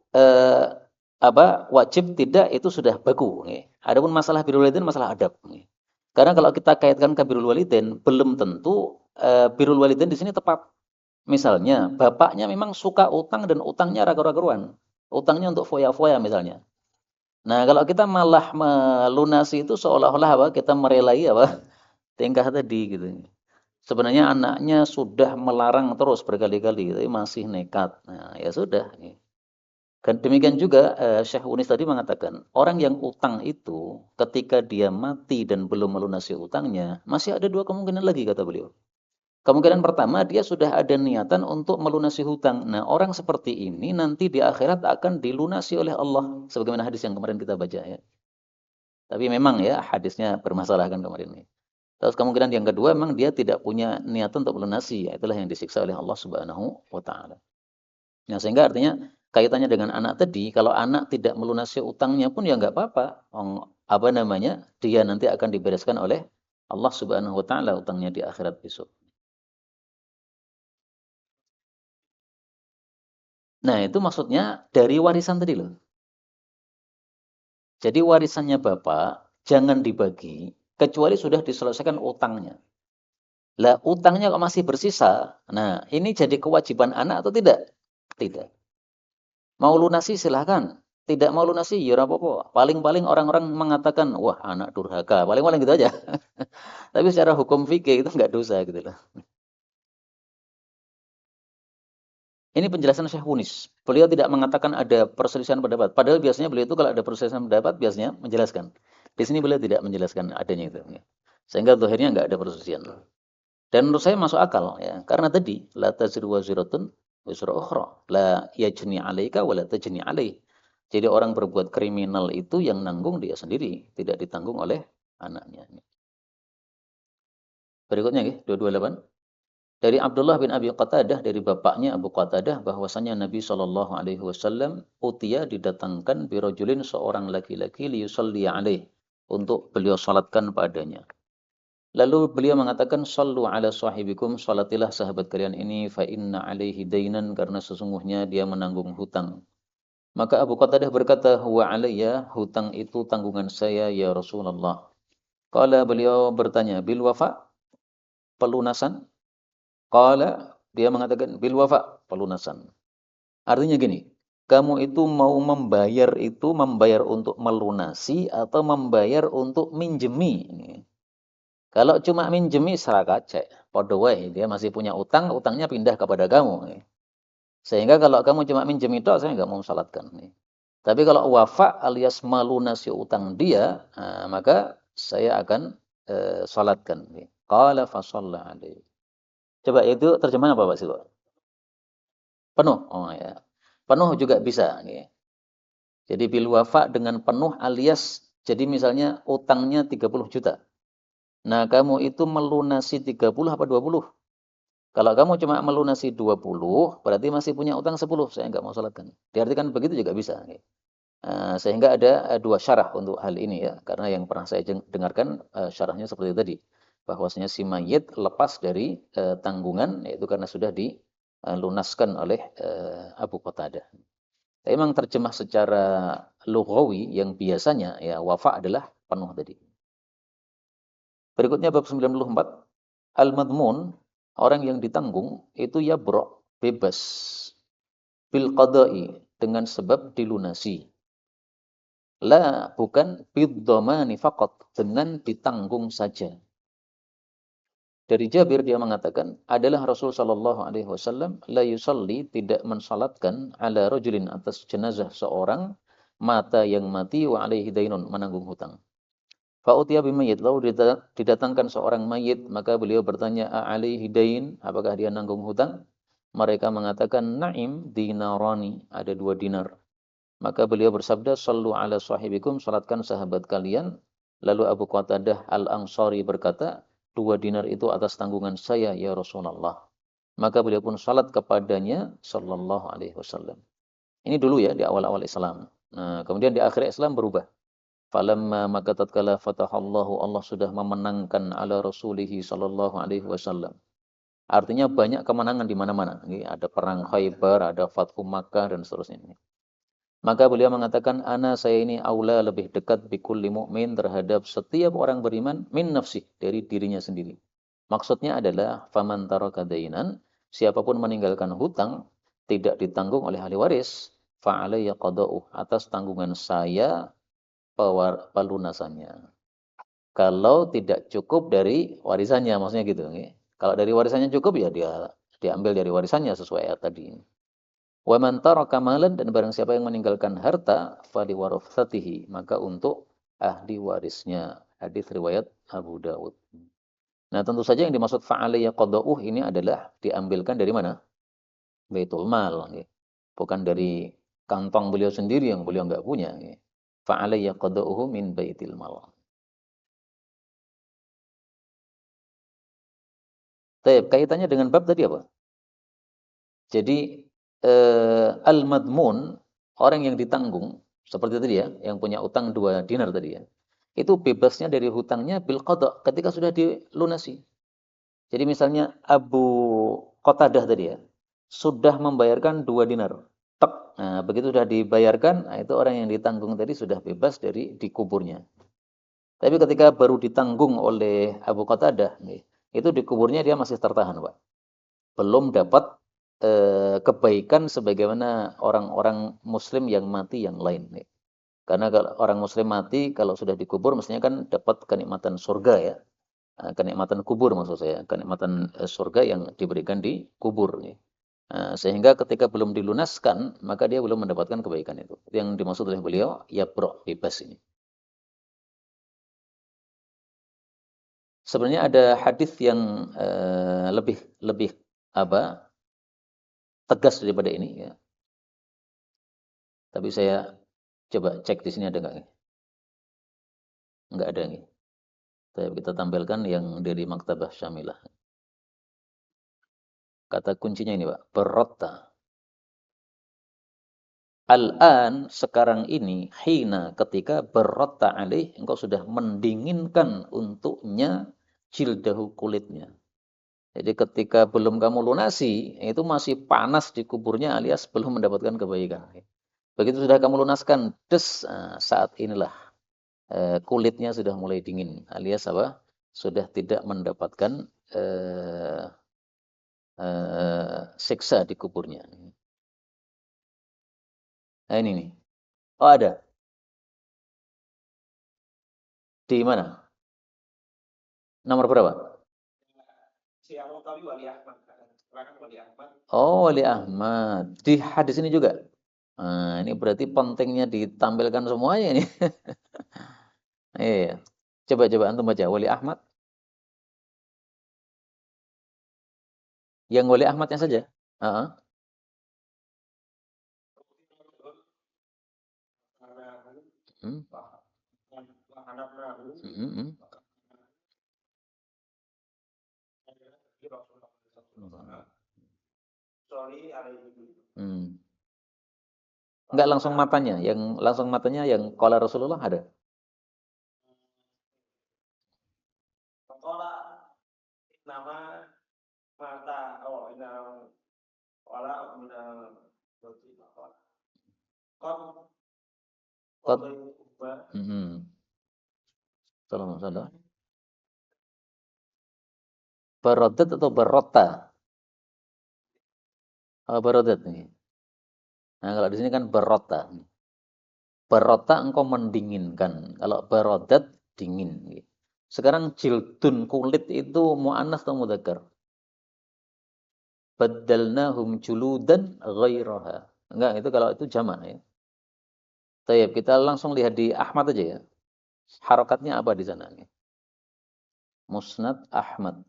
wajib tidak itu sudah baku. Adapun masalah birrul walidain masalah adab. Karena kalau kita kaitkan ke birrul walidain, belum tentu birrul walidain di sini tepat. Misalnya, bapaknya memang suka utang dan utangnya ragu-raguan. Utangnya untuk foya-foya misalnya. Nah, kalau kita malah melunasi itu seolah-olah kita merelai tingkah tadi gitu. Sebenarnya anaknya sudah melarang terus berkali-kali, tapi masih nekat. Nah, ya sudah. Dan demikian juga Syekh Unis tadi mengatakan, orang yang utang itu ketika dia mati dan belum melunasi utangnya, masih ada dua kemungkinan lagi kata beliau. Kemungkinan pertama, dia sudah ada niatan untuk melunasi hutang. Nah, orang seperti ini nanti di akhirat akan dilunasi oleh Allah. Sebagaimana hadis yang kemarin kita baca ya. Tapi memang ya hadisnya bermasalah kan kemarin ini. Terus kemungkinan yang kedua memang dia tidak punya niatan untuk melunasi, ya itulah yang disiksa oleh Allah Subhanahu wa taala. Nah, sehingga artinya kaitannya dengan anak tadi, kalau anak tidak melunasi utangnya pun ya enggak apa-apa. Dia nanti akan dibereskan oleh Allah Subhanahu wa taala utangnya di akhirat besok. Nah, itu maksudnya dari warisan tadi loh. Jadi warisannya Bapak jangan dibagi kecuali sudah diselesaikan utangnya. Lah utangnya kok masih bersisa. Nah, ini jadi kewajiban anak atau tidak? Tidak. Mau lunasi silahkan. Tidak mau lunasi ya apa-apa. Paling-paling orang-orang mengatakan, wah anak durhaka. Paling-paling gitu aja. Tapi secara hukum fikih itu enggak dosa gitu loh. Ini penjelasan Syekh Unis. Beliau tidak mengatakan ada perselisihan pendapat. Padahal biasanya beliau itu kalau ada perselisihan pendapat biasanya menjelaskan. Di sini beliau tidak menjelaskan adanya itu. Sehingga akhirnya enggak ada perselisihan. Dan menurut saya masuk akal ya. Karena tadi la taziru waziratun wizra ukhra. La yajni 'alaika wa la tajni 'alaih. Jadi orang berbuat kriminal itu yang nanggung dia sendiri, tidak ditanggung oleh anaknya. Berikutnya 228. Dari Abdullah bin Abi Qatadah dari bapaknya Abu Qatadah bahwasanya Nabi Shallallahu alaihi wasallam utia didatangkan birojulin seorang laki-laki liyusalli alaih untuk beliau salatkan padanya. Lalu beliau mengatakan sallu ala sahibikum, salatilah sahabat kalian ini fa inna alaihi dainan karena sesungguhnya dia menanggung hutang. Maka Abu Qatadah berkata, huwa alayya, hutang itu tanggungan saya ya Rasulullah. Qala beliau bertanya, bil wafa, pelunasan? Qala dia mengatakan bil wafa, pelunasan. Artinya gini, kamu itu mau membayar untuk melunasi atau membayar untuk minjemi. Kalau cuma minjemi sarakacek, podo wae dia masih punya utang, utangnya pindah kepada kamu. Sehingga kalau kamu cuma minjem itu saya nggak mau salatkan. Tapi kalau wafa alias melunasi utang dia, maka saya akan salatkan. Qala fa shalla alaihi. Coba itu terjemahan apa Pak Silo? Penuh. Oh ya. Penuh juga bisa. Jadi bil wafa dengan penuh alias jadi misalnya utangnya 30 juta. Nah, kamu itu melunasi 30 apa 20? Kalau kamu cuma melunasi 20, berarti masih punya utang 10, saya nggak mau salatkan. Diartikan begitu juga bisa. Sehingga ada dua syarah untuk hal ini ya, karena yang pernah saya dengarkan syarahnya seperti tadi, bahwasanya si mayit lepas dari tanggungan, yaitu karena sudah dilunaskan oleh Abu Qatadah. Tapi memang terjemah secara lughawi yang biasanya ya wafa adalah penuh tadi. Berikutnya bab 94, al-madmun, orang yang ditanggung itu ya bro, bebas bil qada'i dengan sebab dilunasi. La, bukan bidhamani faqat, dengan ditanggung saja. Dari Jabir dia mengatakan, adalah Rasul sallallahu alaihi wasallam la yusalli, tidak mensalatkan ala rajulin, atas jenazah seorang, mata yang mati wa alaihi dainun, menanggung hutang. Fa'utiya bimayyit, lalu didatangkan seorang mayit, maka beliau bertanya, alaihi dain, apakah dia nanggung hutang? Mereka mengatakan, na'im dinarani, ada 2 dinar. Maka beliau bersabda, sallu ala sahibikum, salatkan sahabat kalian. Lalu Abu Qatadah al-Ansari berkata, 2 dinar itu atas tanggungan saya ya Rasulullah. Maka beliau pun salat kepadanya sallallahu alaihi wasallam. Ini dulu ya di awal-awal Islam. Nah, kemudian di akhir Islam berubah. Falamma, maka tatkala fatahallahu, Allah sudah memenangkan ala rasulihi sallallahu alaihi wasallam. Artinya banyak kemenangan di mana-mana. Ada perang Khaybar, ada Fathu Makkah dan seterusnya. Maka beliau mengatakan, ana, saya ini aula, lebih dekat bikulli mu'min, terhadap setiap orang beriman, min nafsih, dari dirinya sendiri. Maksudnya adalah faman taraka dainan, siapapun meninggalkan hutang tidak ditanggung oleh ahli waris, fa'alayya qada'uh, atas tanggungan saya pelunasannya. Kalau tidak cukup dari warisannya, maksudnya gitu. Kalau dari warisannya cukup, ya dia diambil dari warisannya sesuai ayat tadi. Wa man taraka malan, dan barang siapa yang meninggalkan harta, fali warathatihi, maka untuk ahli warisnya. Hadis riwayat Abu Dawud. Nah, tentu saja yang dimaksud fa'alayya qada'uh ini adalah diambilkan dari mana? Baitul mal, bukan dari kantong beliau sendiri yang beliau enggak punya. Fa'alayya qada'uhu min baitil mal. Baik, kaitannya dengan bab tadi apa? Jadi al-madmun, orang yang ditanggung, seperti tadi ya, yang punya utang 2 dinar tadi ya. Itu bebasnya dari hutangnya bil qada, ketika sudah dilunasi. Jadi misalnya Abu Qatadah tadi ya, sudah membayarkan 2 dinar. Tek. Nah, begitu sudah dibayarkan, nah itu orang yang ditanggung tadi sudah bebas dari dikuburnya. Tapi ketika baru ditanggung oleh Abu Qatadah, itu dikuburnya dia masih tertahan, Pak. Belum dapat kebaikan sebagaimana orang-orang muslim yang mati yang lain. Karena kalau orang muslim mati, kalau sudah dikubur mestinya kan dapat kenikmatan surga ya. Kenikmatan kubur maksud saya, kenikmatan surga yang diberikan di kubur. Sehingga ketika belum dilunaskan, maka dia belum mendapatkan kebaikan itu. Itu yang dimaksud oleh beliau, ya bro, bebas ini. Sebenarnya ada hadis yang lebih lebih apa tegas daripada ini ya. Tapi saya coba cek di sini ada nggak nih? Nggak ada nih. Kita tampilkan yang dari Maktabah Syamilah. Kata kuncinya ini, Pak, berotta. Al-an, sekarang ini, hina, ketika berotta alih, engkau sudah mendinginkan untuknya jildahu, kulitnya. Jadi ketika belum kamu lunasi, itu masih panas di kuburnya alias belum mendapatkan kebaikan. Begitu sudah kamu lunaskan, saat inilah kulitnya sudah mulai dingin, alias apa? Sudah tidak mendapatkan siksa di kuburnya. Nah ini nih. Oh ada. Di mana? Nomor berapa? Oh, Wali Ahmad. Di hadis ini juga. Nah, ini berarti pentingnya ditampilkan semuanya ini. Iya. Coba antum baca Wali Ahmad. Yang Wali Ahmadnya saja. Heeh. Hmm. Hmm. Hmm. Hmm. Enggak langsung matanya, yang langsung matanya yang qala Rasulullah ada. Qad. Hmm. Salam salam. Baradat atau barota? Oh, baradat nih. Nah, kalau di sini kan barota. Barota engkau mendinginkan. Kalau barodat dingin. Sekarang jildun kulit itu mu'annas atau mudzakkar? Baddalnahum juludan ghairaha. Enggak, itu kalau itu jamak ya. Tayyib, kita langsung lihat di Ahmad aja ya. Harokatnya apa di sana? Musnad Ahmad.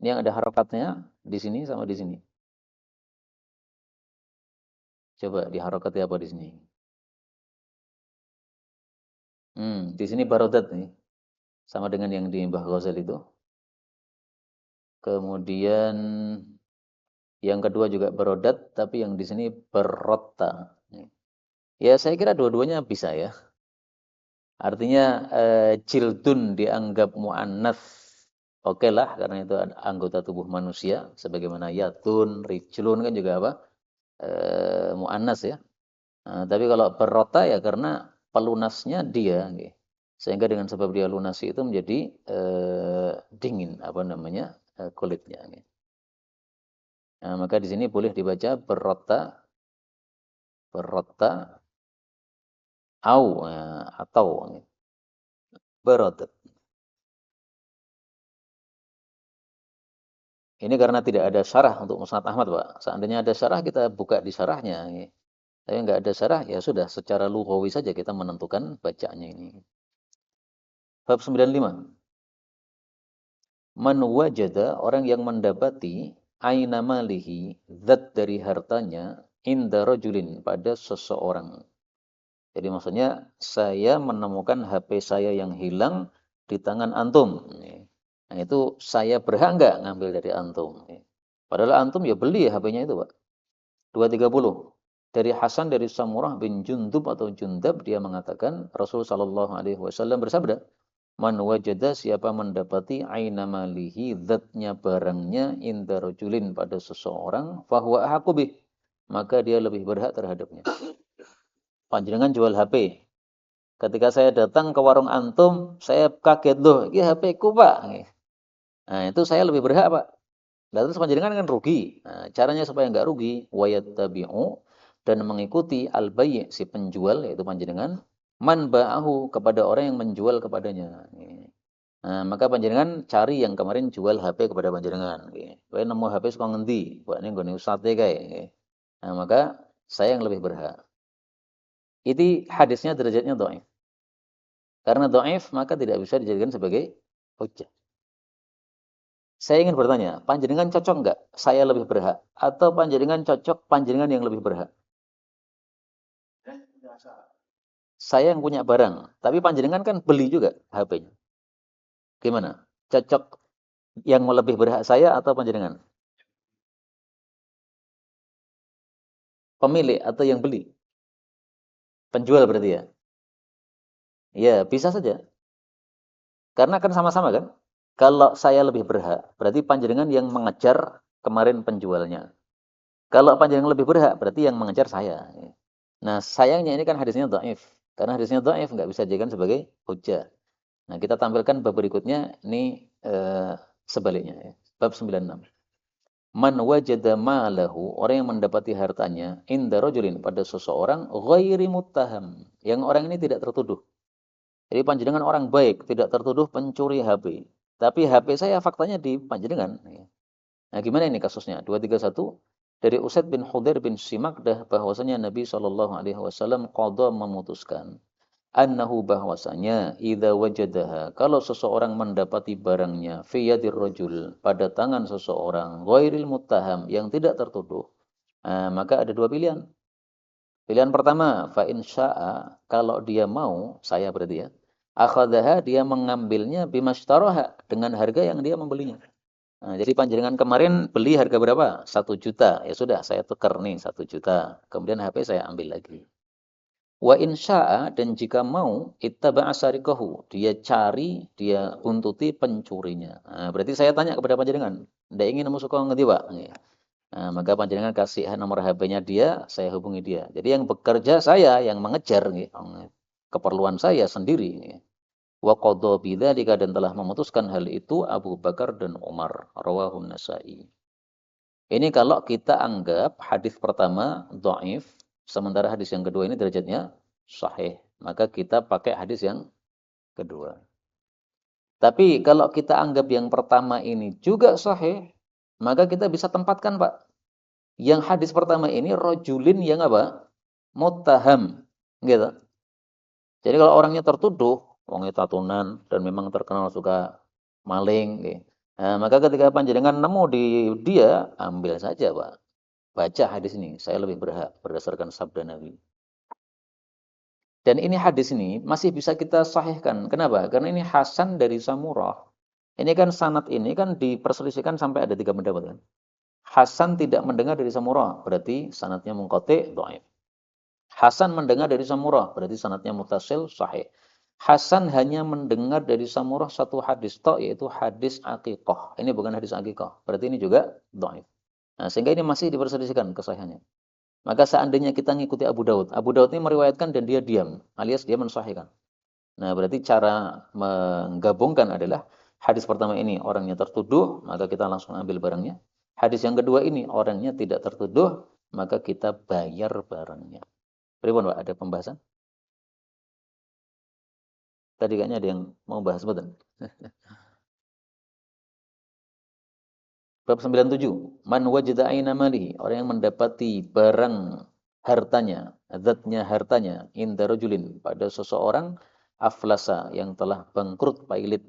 Ini yang ada harokatnya di sini sama di sini. Coba di harokatnya apa di sini? Di sini barodat nih. Sama dengan yang di Mbah Ghazal itu. Kemudian yang kedua juga barodat, tapi yang di sini berota. Ya saya kira dua-duanya bisa ya. Artinya jildun dianggap mu'annas. Oke lah, karena itu anggota tubuh manusia. Sebagaimana yatun, rijlun kan juga apa? Mu'annas ya. Nah, tapi kalau berota ya karena pelunasnya dia. Gitu. Sehingga dengan sebab dia lunasi itu menjadi dingin, apa namanya, kulitnya. Gitu. Nah, maka di sini boleh dibaca berota, au, atau berotot. Ini karena tidak ada syarah untuk Musnad Ahmad, Pak. Seandainya ada syarah, kita buka di syarahnya. Tapi nggak ada syarah, ya sudah. Secara lughawi saja kita menentukan bacaannya ini. Bab 95. Man wajada, orang yang mendapati aina malihi, zat dari hartanya, inda rajulin, pada seseorang. Jadi maksudnya saya menemukan HP saya yang hilang di tangan antum. Nah itu saya berhak nggak ngambil dari antum? Padahal antum ya beli HP-nya itu, Pak. 230. Dari Hasan dari Samurah bin Jundub atau Jundab dia mengatakan Rasul sallallahu alaihi wasallam bersabda, "Man wajada, siapa mendapati aina malihi, zatnya barangnya, inda rajulin, pada seseorang, fahuwa ahaqu bih, maka dia lebih berhak terhadapnya." Panjenengan jual HP. Ketika saya datang ke warung antum, saya kaget, loh, ini HP ku, Pak. Nah, itu saya lebih berhak, Pak. Lalu terus panjenengan kan rugi. Nah, caranya supaya nggak rugi, wayattabi'u, dan mengikuti al-bayy', si penjual, yaitu panjenengan, man ba'ahu, kepada orang yang menjual kepadanya. Nah, maka panjenengan cari yang kemarin jual HP kepada panjenengan. Kowe nemu HP suka ngendi? Wah, ini nggone usate kae. Nah, maka saya yang lebih berhak. Ini hadisnya derajatnya dhaif. Karena dhaif maka tidak bisa dijadikan sebagai hujjah. Saya ingin bertanya, panjenengan cocok enggak saya lebih berhak? Atau panjenengan cocok panjenengan yang lebih berhak? Saya yang punya barang, tapi panjenengan kan beli juga HP-nya. Gimana? Cocok yang lebih berhak saya atau panjenengan? Pemilik atau yang beli? Penjual berarti ya? Ya, bisa saja. Karena kan sama-sama kan? Kalau saya lebih berhak, berarti panjenengan yang mengejar kemarin penjualnya. Kalau panjenengan lebih berhak, berarti yang mengejar saya. Nah, sayangnya ini kan hadisnya dhaif. Karena hadisnya dhaif nggak bisa dijadikan sebagai hujjah. Nah, kita tampilkan bab berikutnya ini sebaliknya ya. Bab 96. Man wajada ma'lahu, orang yang mendapati hartanya inda rajulin, pada seseorang, ghairi muttaham, yang orang ini tidak tertuduh. Jadi panjenengan orang baik, tidak tertuduh pencuri HP. Tapi HP saya faktanya di panjenengan. Nah, gimana ini kasusnya? 231. Dari Usaid bin Hudair bin Simakdah bahwasanya Nabi Shallallahu alaihi wasallam qadha, memutuskan, annahu, bahwasanya, idza wajadaha, kalau seseorang mendapati barangnya, fi yadir rajul, pada tangan seseorang, ghairil muttaham, yang tidak tertuduh, maka ada dua pilihan. Pilihan pertama, fa in syaa, kalau dia mau, saya berarti ya, akhadhaha, dia mengambilnya, bimashtaraha, dengan harga yang dia membelinya. Nah, jadi panjenengan kemarin beli harga berapa? 1 juta. Ya sudah, saya tukar nih 1 juta. Kemudian HP saya ambil lagi. Wa insya'a dan jika mau ittaba'a sarikahu, dia cari, dia buntuti pencurinya. Nah, berarti saya tanya kepada panjenengan, ndak ingin nemu suka ngendi, Pak? Nah, maka panjenengan kasih nomor HP-nya dia, saya hubungi dia. Jadi yang bekerja saya, yang mengejar nggih, keperluan saya sendiri nggih. Wa qadha bidzalika dan telah memutuskan hal itu Abu Bakar dan Umar, rawahun Nasa'i. Ini kalau kita anggap hadis pertama dhaif, sementara hadis yang kedua ini derajatnya sahih, maka kita pakai hadis yang kedua. Tapi kalau kita anggap yang pertama ini juga sahih, maka kita bisa tempatkan, Pak. Yang hadis pertama ini rojulin yang apa? Muttaham, gitu. Jadi kalau orangnya tertuduh, wong tatunan dan memang terkenal suka maling, gitu. Nah, maka ketika panjenengan nemu di dia, ambil saja, Pak. Baca hadis ini, saya lebih berhak berdasarkan sabda Nabi. Dan ini hadis ini masih bisa kita sahihkan. Kenapa? Karena ini Hasan dari Samurah. Ini kan sanad ini kan diperselisihkan sampai ada 3 pendapat kan. Hasan tidak mendengar dari Samurah, berarti sanadnya munqati, dhaif. Hasan mendengar dari Samurah, berarti sanadnya muttasil, sahih. Hasan hanya mendengar dari Samurah satu hadis tok, yaitu hadis aqiqah. Ini bukan hadis aqiqah, berarti ini juga dhaif. Nah, sehingga ini masih diperselisihkan kesahihannya. Maka seandainya kita ngikuti Abu Daud ini meriwayatkan dan dia diam, alias dia mensahihkan. Nah, berarti cara menggabungkan adalah hadis pertama ini orangnya tertuduh, maka kita langsung ambil barangnya. Hadis yang kedua ini orangnya tidak tertuduh, maka kita bayar barangnya. Pripun, Pak? Ada pembahasan? Tadi kayaknya ada yang mau bahas, betul? Bab 97. Man wajada aina malihi, orang yang mendapati barang hartanya, zatnya hartanya, inda rajulin, pada seseorang aflasa yang telah bangkrut pailit.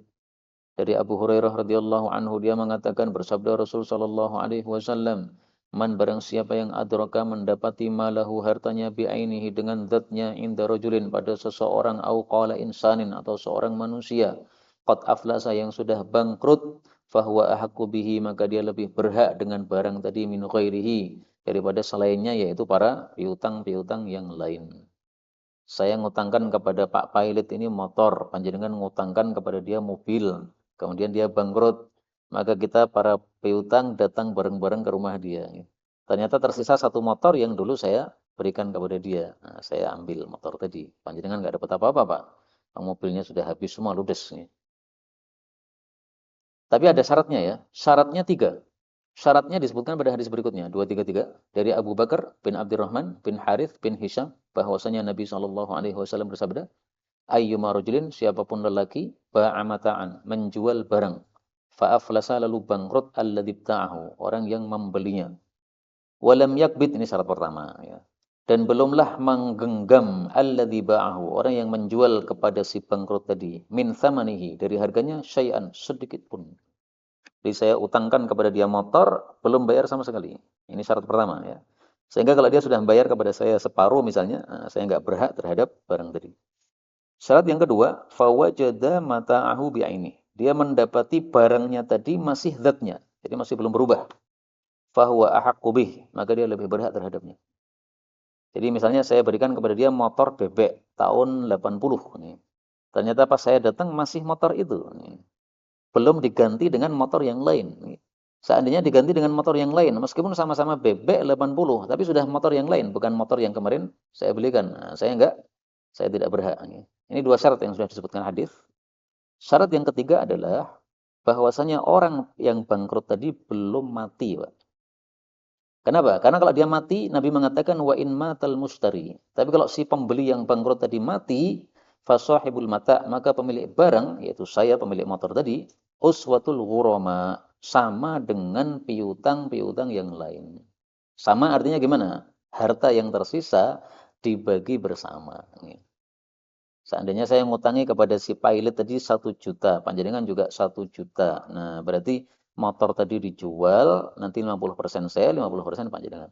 Dari Abu Hurairah radhiyallahu anhu dia mengatakan bersabda Rasul sallallahu alaihi wasallam, "Man barang siapa yang adraka mendapati malahu hartanya bi'ainihi dengan zatnya inda rajulin pada seseorang au qala insanin atau seorang manusia, qad aflasa yang sudah bangkrut, fahuwa ahaqqu bihi maka dia lebih berhak dengan barang tadi min ghairihi daripada selainnya yaitu para piutang-piutang yang lain." Saya ngutangkan kepada Pak Pilot ini motor, panjenengan ngutangkan kepada dia mobil, kemudian dia bangkrut, maka kita para piutang datang bareng-bareng ke rumah dia. Ternyata tersisa satu motor yang dulu saya berikan kepada dia. Nah, saya ambil motor tadi. Panjenengan nggak dapat apa-apa, Pak. Mobilnya sudah habis semua ludes. Tapi ada syaratnya ya. Syaratnya 3. Syaratnya disebutkan pada hadis berikutnya 233 dari Abu Bakar bin Abdurrahman bin Harith bin Hisham bahwasanya Nabi Shallallahu alaihi wasallam bersabda, ayyuma rajulin siapapun lelaki ba'amata'an menjual barang fa'aflasa lalu bangkrut alladzi bta'ahu orang yang membelinya walam yakbit ini syarat pertama ya dan belumlah menggenggam alladzi ba'ahu orang yang menjual kepada si bangkrut tadi min thamanihi dari harganya syai'an sedikit pun. Jadi saya utangkan kepada dia motor, belum bayar sama sekali. Ini syarat pertama ya. Sehingga kalau dia sudah bayar kepada saya separuh misalnya, saya nggak berhak terhadap barang tadi. Syarat yang kedua, fawajada mata'ahu bi'aini. Dia mendapati barangnya tadi masih zatnya, jadi masih belum berubah. Fahuwa ahaqqu bih, maka dia lebih berhak terhadapnya. Jadi misalnya saya berikan kepada dia motor bebek tahun 80 nih. Ternyata pas saya datang masih motor itu nih. Belum diganti dengan motor yang lain. Seandainya diganti dengan motor yang lain, meskipun sama-sama bebek 80, tapi sudah motor yang lain, bukan motor yang kemarin saya belikan. Nah, saya tidak berhak. Ini 2 syarat yang sudah disebutkan hadis. Syarat yang ketiga adalah bahwasanya orang yang bangkrut tadi belum mati, Pak. Kenapa? Karena kalau dia mati, Nabi mengatakan wa in matal mustari. Tapi kalau si pembeli yang bangkrut tadi mati, fasahibul mata, maka pemilik barang, yaitu saya pemilik motor tadi, uswatul ghurama, sama dengan piutang-piutang yang lain. Sama artinya gimana? Harta yang tersisa dibagi bersama. Seandainya saya ngutangi kepada si pilot tadi 1 juta, panjenengan juga 1 juta. Nah, berarti motor tadi dijual, nanti 50% saya, 50% panjenengan.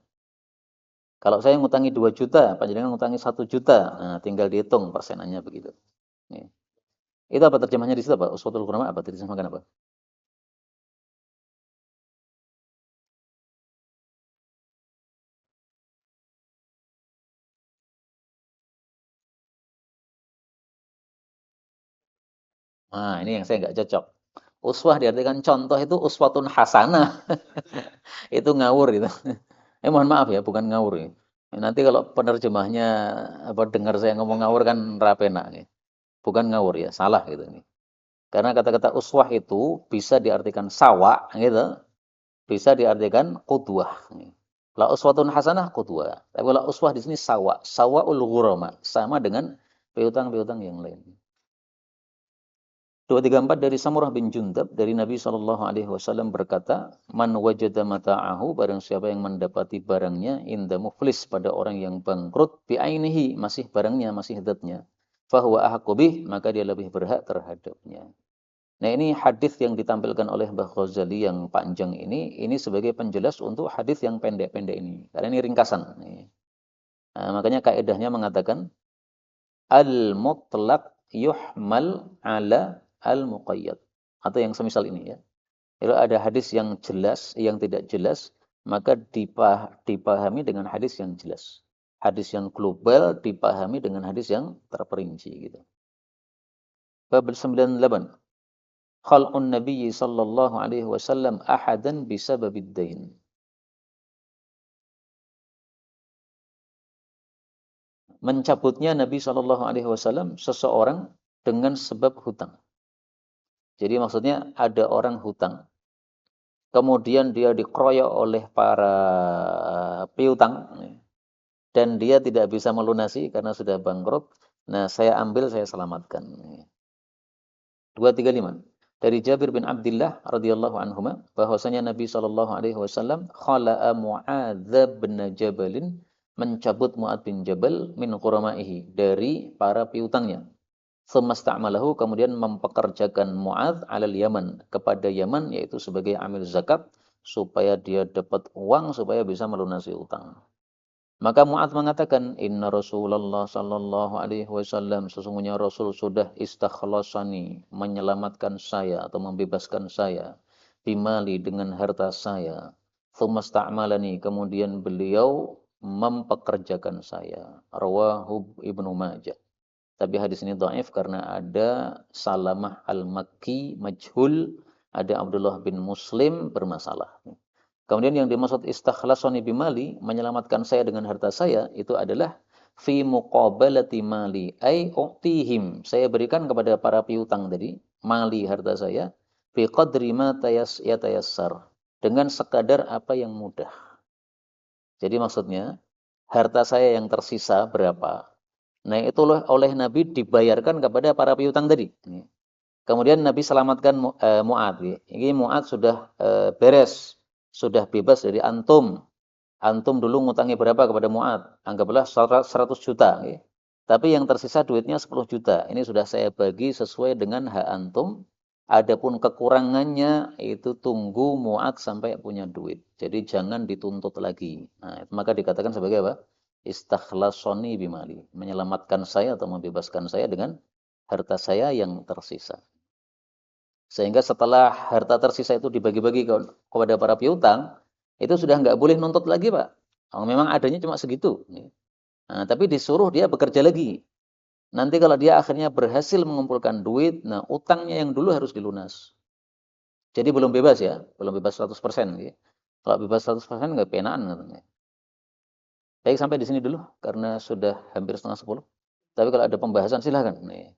Kalau saya ngutangi 2 juta, panjenengan ngutangi 1 juta. Nah, tinggal dihitung persenannya begitu. Nih. Itu apa terjemahnya di situ, Pak? Uswatul Qurama apa terjemahkan apa? Nah, ini yang saya nggak cocok. Uswah diartikan contoh itu uswatun hasanah. Itu ngawur itu. Mohon maaf ya, bukan ngawur ya. Nanti kalau penerjemahnya apa dengar saya ngomong ngawur kan rapena nih. Bukan ngawur ya, salah gitu nih. Karena kata-kata uswah itu bisa diartikan sawa gitu, bisa diartikan qudwah. La uswatun hasanah qudwah. Tapi kalau uswah di sini sawa, sawaul ghurama, sama dengan piutang-piutang yang lain. 234 dari Samurah bin Jundab dari Nabi Shallallahu Alaihi Wasallam berkata, man wajada mata'ahu barang siapa yang mendapati barangnya inda muflis pada orang yang bangkrut bi'ainihi masih barangnya masih zatnya fahuwa ahqubih maka dia lebih berhak terhadapnya. Nah ini hadis yang ditampilkan oleh Mbah Ghazali yang panjang ini sebagai penjelas untuk hadis yang pendek-pendek ini karena ini ringkasan. Nah, makanya kaedahnya mengatakan al-mutlaq yuhmal ala al-muqayyad. Atau yang semisal ini ya. Kalau ada hadis yang jelas, yang tidak jelas, maka dipahami dengan hadis yang jelas. Hadis yang global dipahami dengan hadis yang terperinci gitu. Bab 98. Khalqun Nabi sallallahu alaihi wasallam ahadan bisababid dain. Mencabutnya Nabi sallallahu alaihi wasallam seseorang dengan sebab hutang. Jadi maksudnya ada orang hutang. Kemudian dia dikeroyok oleh para piutang dan dia tidak bisa melunasi karena sudah bangkrut. Nah, saya ambil, saya selamatkan. 235. Dari Jabir bin Abdullah radhiyallahu anhuma bahwasanya Nabi sallallahu alaihi wasallam khala'a Muadz bin Jabalin mencabut Muadz bin Jabal min quramaihi dari para piutangnya. Semasta'malahu kemudian mempekerjakan Muadz alal Yaman kepada Yaman yaitu sebagai amil zakat supaya dia dapat uang supaya bisa melunasi utang. Maka Mu'adz mengatakan, Inna Rasulullah sallallahu alaihi wasallam, sesungguhnya Rasul sudah istakhlasani, menyelamatkan saya atau membebaskan saya, bimali dengan harta saya. Tsumasta'malani, kemudian beliau mempekerjakan saya. Rawahu Ibnu Majah. Tapi hadis ini dhaif karena ada Salamah al-Makki majhul, ada Abdullah bin Muslim bermasalah. Kemudian yang dimaksud istakhlasani bimali, menyelamatkan saya dengan harta saya, itu adalah fi muqabalati mali, ay u'tihim. Saya berikan kepada para piutang tadi, mali harta saya, bi qadri ma yatayassar. Dengan sekadar apa yang mudah. Jadi maksudnya, harta saya yang tersisa berapa? Nah itu oleh Nabi dibayarkan kepada para piutang tadi. Kemudian Nabi selamatkan Mu'ad. Ini Mu'ad sudah beres, sudah bebas dari antum. Antum dulu ngutangi berapa kepada Mu'ad? Anggaplah 100 juta. Tapi yang tersisa duitnya 10 juta. Ini sudah saya bagi sesuai dengan hak antum. Adapun kekurangannya itu tunggu Mu'ad sampai punya duit. Jadi jangan dituntut lagi. Nah, maka dikatakan sebagai apa? Istakhlasoni bimali. Menyelamatkan saya atau membebaskan saya dengan harta saya yang tersisa. Sehingga setelah harta tersisa itu dibagi-bagi kepada para piutang, itu sudah nggak boleh nuntut lagi, Pak. Oh, memang adanya cuma segitu. Nah, tapi disuruh dia bekerja lagi. Nanti kalau dia akhirnya berhasil mengumpulkan duit, nah utangnya yang dulu harus dilunas. Jadi belum bebas ya, belum bebas 100%. Ya. Kalau bebas 100% nggak penaan. Katanya. Baik, sampai di sini dulu, karena sudah hampir setengah 10. Tapi kalau ada pembahasan silahkan. Nih.